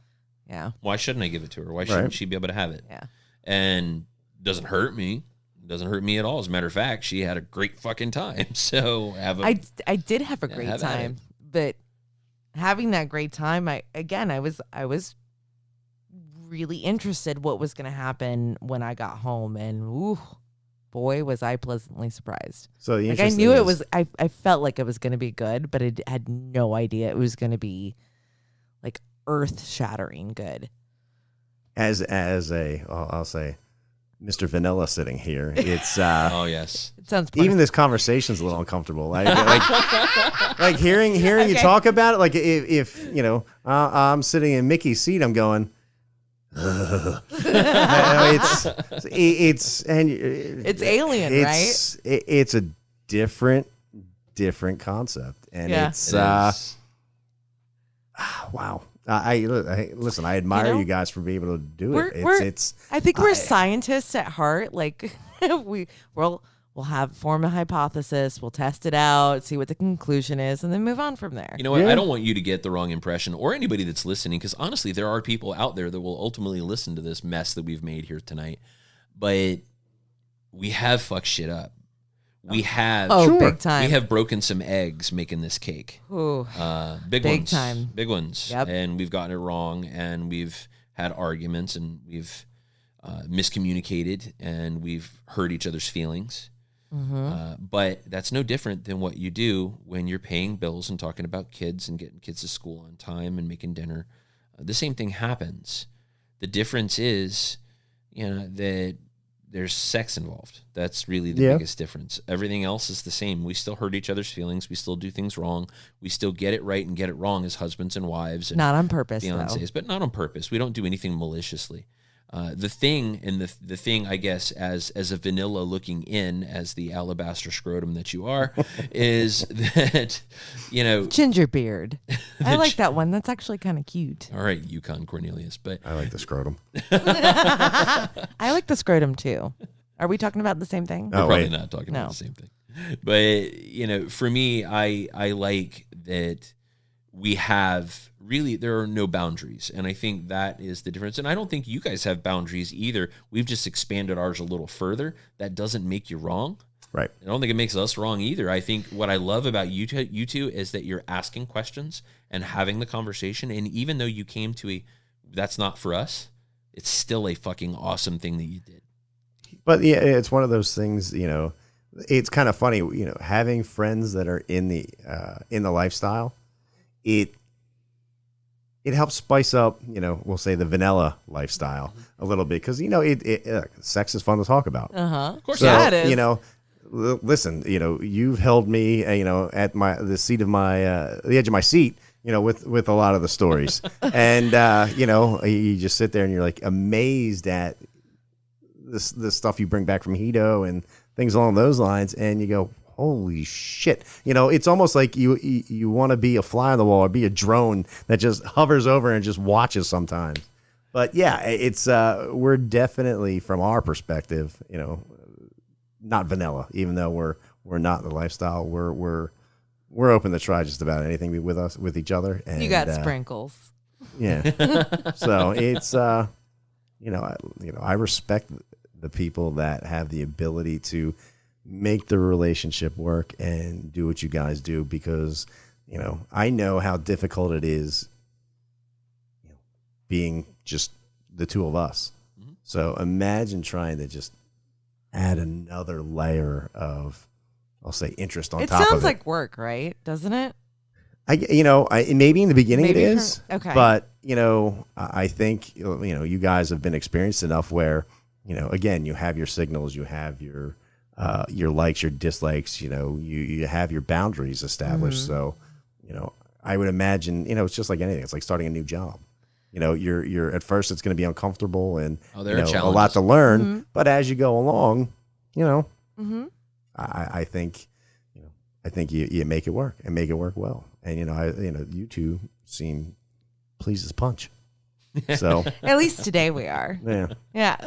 Yeah. Why shouldn't I give it to her? Why shouldn't she be able to have it? Yeah. And doesn't hurt me. Doesn't hurt me at all. As a matter of fact, she had a great fucking time. So I did have a great time, but having that great time, I was really interested what was going to happen when I got home, and ooh, boy, was I pleasantly surprised. So I knew it was. I felt like it was going to be good, but I had no idea it was going to be like earth-shattering good. As I'll say, Mr. Vanilla sitting here, it's oh yes, it sounds even this conversation's a little uncomfortable. Like hearing you talk about it. Like if I'm sitting in Mickey's seat, I'm going. It's alien, right? It's a different concept, and it's wow. Listen. I admire you guys for being able to do it. I think we're scientists at heart. Like we'll form a hypothesis, we'll test it out, see what the conclusion is, and then move on from there. You know what? Yeah. I don't want you to get the wrong impression, or anybody that's listening, because honestly, there are people out there that will ultimately listen to this mess that we've made here tonight. But we have fucked shit up. We have big time. We have broken some eggs making this cake. Ooh, big ones, time. Big ones. Yep. And we've gotten it wrong, and we've had arguments, and we've miscommunicated, and we've hurt each other's feelings. But that's no different than what you do when you're paying bills and talking about kids and getting kids to school on time and making dinner. The same thing happens. The difference is, that there's sex involved. That's really the biggest difference. Everything else is the same. We still hurt each other's feelings. We still do things wrong. We still get it right and get it wrong as husbands and wives. And not on purpose, fiancés, but not on purpose. We don't do anything maliciously. The thing, I guess, as a vanilla looking in, as the alabaster scrotum that you are, is that, ginger beard. I like that one. That's actually kind of cute. All right, Yukon Cornelius, but I like the scrotum. I like the scrotum too. Are we talking about the same thing? We're probably not talking about the same thing. But for me, I like that we have really, there are no boundaries. And I think that is the difference. And I don't think you guys have boundaries either. We've just expanded ours a little further. That doesn't make you wrong. Right. I don't think it makes us wrong either. I think what I love about you two is that you're asking questions and having the conversation. And even though you came to that's not for us, it's still a fucking awesome thing that you did. But yeah, it's one of those things, it's kind of funny, having friends that are in the lifestyle, it helps spice up, we'll say the vanilla lifestyle a little bit, because sex is fun to talk about. Of course, so, it is. Listen, you've held me, at the edge of my seat, with a lot of the stories, and you just sit there and you're like amazed at the stuff you bring back from Hito and things along those lines, and you go, holy shit. It's almost like you want to be a fly on the wall or be a drone that just hovers over and just watches sometimes. But yeah, it's we're definitely, from our perspective, not vanilla, even though we're not in the lifestyle. We're open to try just about anything with each other. And you got sprinkles. Yeah. So it's I respect the people that have the ability to make the relationship work and do what you guys do, because, you know, I know how difficult it is, you know, being just the two of us. Mm-hmm. So imagine trying to just add another layer of, I'll say, interest on top of it. It sounds like work, right? Doesn't it? Maybe in the beginning it is. Okay. But, you know, I think, you know, you guys have been experienced enough where, you know, again, you have your signals, you have your likes, your dislikes, you know, you have your boundaries established. Mm-hmm. So, you know, I would imagine, you know, it's just like anything. It's like starting a new job. You know, you're at first it's going to be uncomfortable and you know, a lot to learn. Mm-hmm. But as you go along, you know, mm-hmm. I think you make it work and make it work well. And you two seem pleased as punch. So at least today we are. Yeah.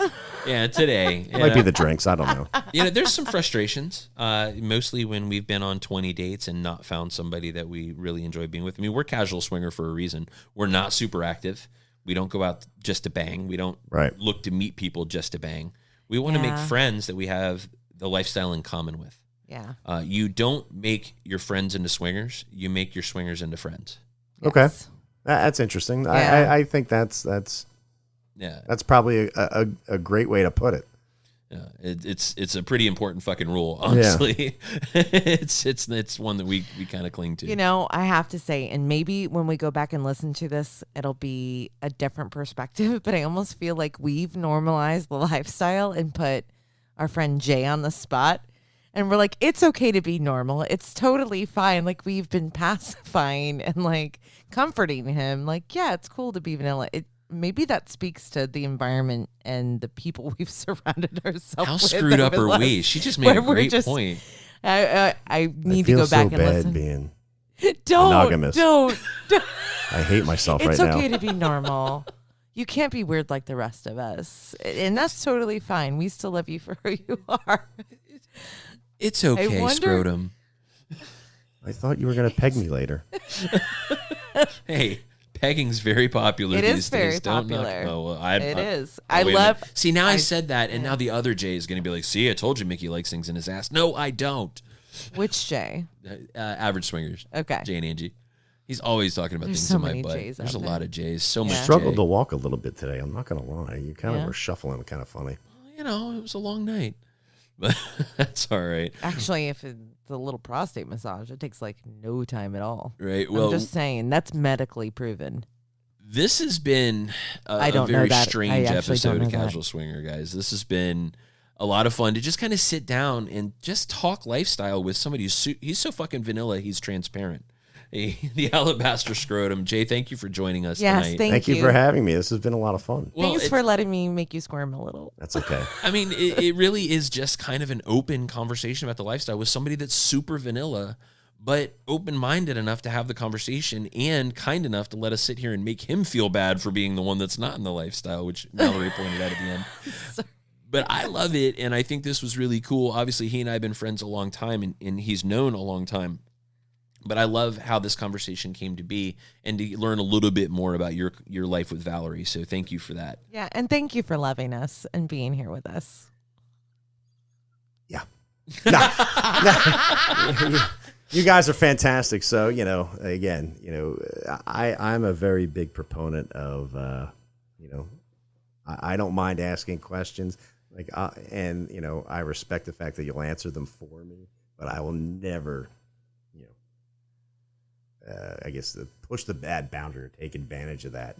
Today it might be the drinks. I don't know. You know, there's some frustrations. Mostly when we've been on 20 dates and not found somebody that we really enjoy being with. I mean, we're casual swinger for a reason. We're not super active. We don't go out just to bang. We don't look to meet people just to bang. We want to make friends that we have the lifestyle in common with. Yeah. You don't make your friends into swingers. You make your swingers into friends. Yes. Okay. That's interesting. Yeah. I think that's probably a great way to put it. Yeah, it's a pretty important fucking rule, honestly. Yeah. it's one that we kind of cling to. You know, I have to say, and maybe when we go back and listen to this, it'll be a different perspective, but I almost feel like we've normalized the lifestyle and put our friend Jay on the spot. And we're like, it's okay to be normal. It's totally fine. Like, we've been pacifying and like comforting him. Like, yeah, it's cool to be vanilla. Maybe that speaks to the environment and the people we've surrounded ourselves with. How screwed up are we? She just made a great point. I need to go back and listen. Being monogamous. Don't. I hate myself right now. It's okay to be normal. You can't be weird like the rest of us. And that's totally fine. We still love you for who you are. It's okay, Scrotum. I thought you were going to peg me later. Hey, pegging's very popular these days. It is very popular. It is. I love... See, now I said that, and now the other Jay is going to be like, see, I told you Mickey likes things in his ass. No, I don't. Which Jay? Average Swingers. Okay. Jay and Angie. He's always talking about things in my butt. There's a lot of Jays. So much struggled to walk a little bit today. I'm not going to lie. You kind of were shuffling kind of funny. Well, you know, it was a long night. But that's all right. Actually, if it's a little prostate massage, it takes like no time at all. Right. Well, I'm just saying that's medically proven. This has been a very strange episode of Casual Swinger, guys. This has been a lot of fun to just kind of sit down and just talk lifestyle with somebody he's so fucking vanilla, he's transparent. The Alabaster Scrotum. Jay, thank you for joining us tonight. Thank you for having me. This has been a lot of fun. Well, thanks for letting me make you squirm a little. That's okay. I mean, it really is just kind of an open conversation about the lifestyle with somebody that's super vanilla, but open-minded enough to have the conversation and kind enough to let us sit here and make him feel bad for being the one that's not in the lifestyle, which Mallory pointed out at the end. But I love it, and I think this was really cool. Obviously, he and I have been friends a long time, and he's known a long time. But I love how this conversation came to be and to learn a little bit more about your life with Valerie. So thank you for that. Yeah, and thank you for loving us and being here with us. Yeah. You guys are fantastic. So, you know, again, you know, I'm a very big proponent of, you know, I don't mind asking questions. Like, and, you know, I respect the fact that you'll answer them for me, but I will never... I guess push the bad boundary or take advantage of that.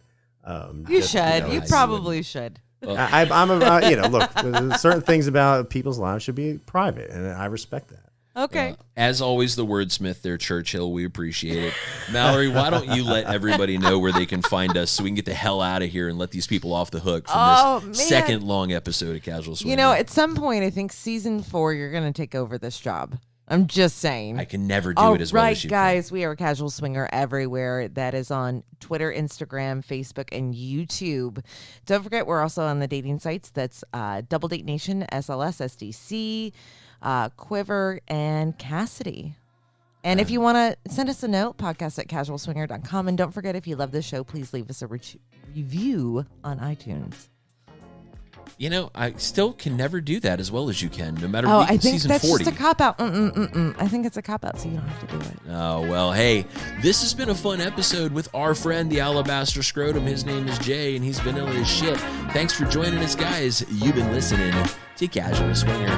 You should. You probably should. Well, I'm a, you know, look, certain things about people's lives should be private, and I respect that. Okay. As always, the wordsmith there, Churchill. We appreciate it. Mallory, why don't you let everybody know where they can find us so we can get the hell out of here and let these people off the hook from this second long episode of Casual Swinger. You know, at some point, I think season 4, you're going to take over this job. I'm just saying. I can never do it as well as you guys, can. we are Casual Swinger everywhere. That is on Twitter, Instagram, Facebook, and YouTube. Don't forget, we're also on the dating sites. That's Double Date Nation, SLS, SDC, Quiver, and Cassidy. And if you want to send us a note, podcast@casualswinger.com. And don't forget, if you love this show, please leave us a review on iTunes. You know, I still can never do that as well as you can, no matter Oh, what I think season that's 40. just a cop-out. I think it's a cop-out, so you don't have to do it. Oh, well, hey, this has been a fun episode with our friend, the Alabaster Scrotum. His name is Jay, and he's vanilla as shit. Thanks for joining us, guys. You've been listening to Casual Swinger.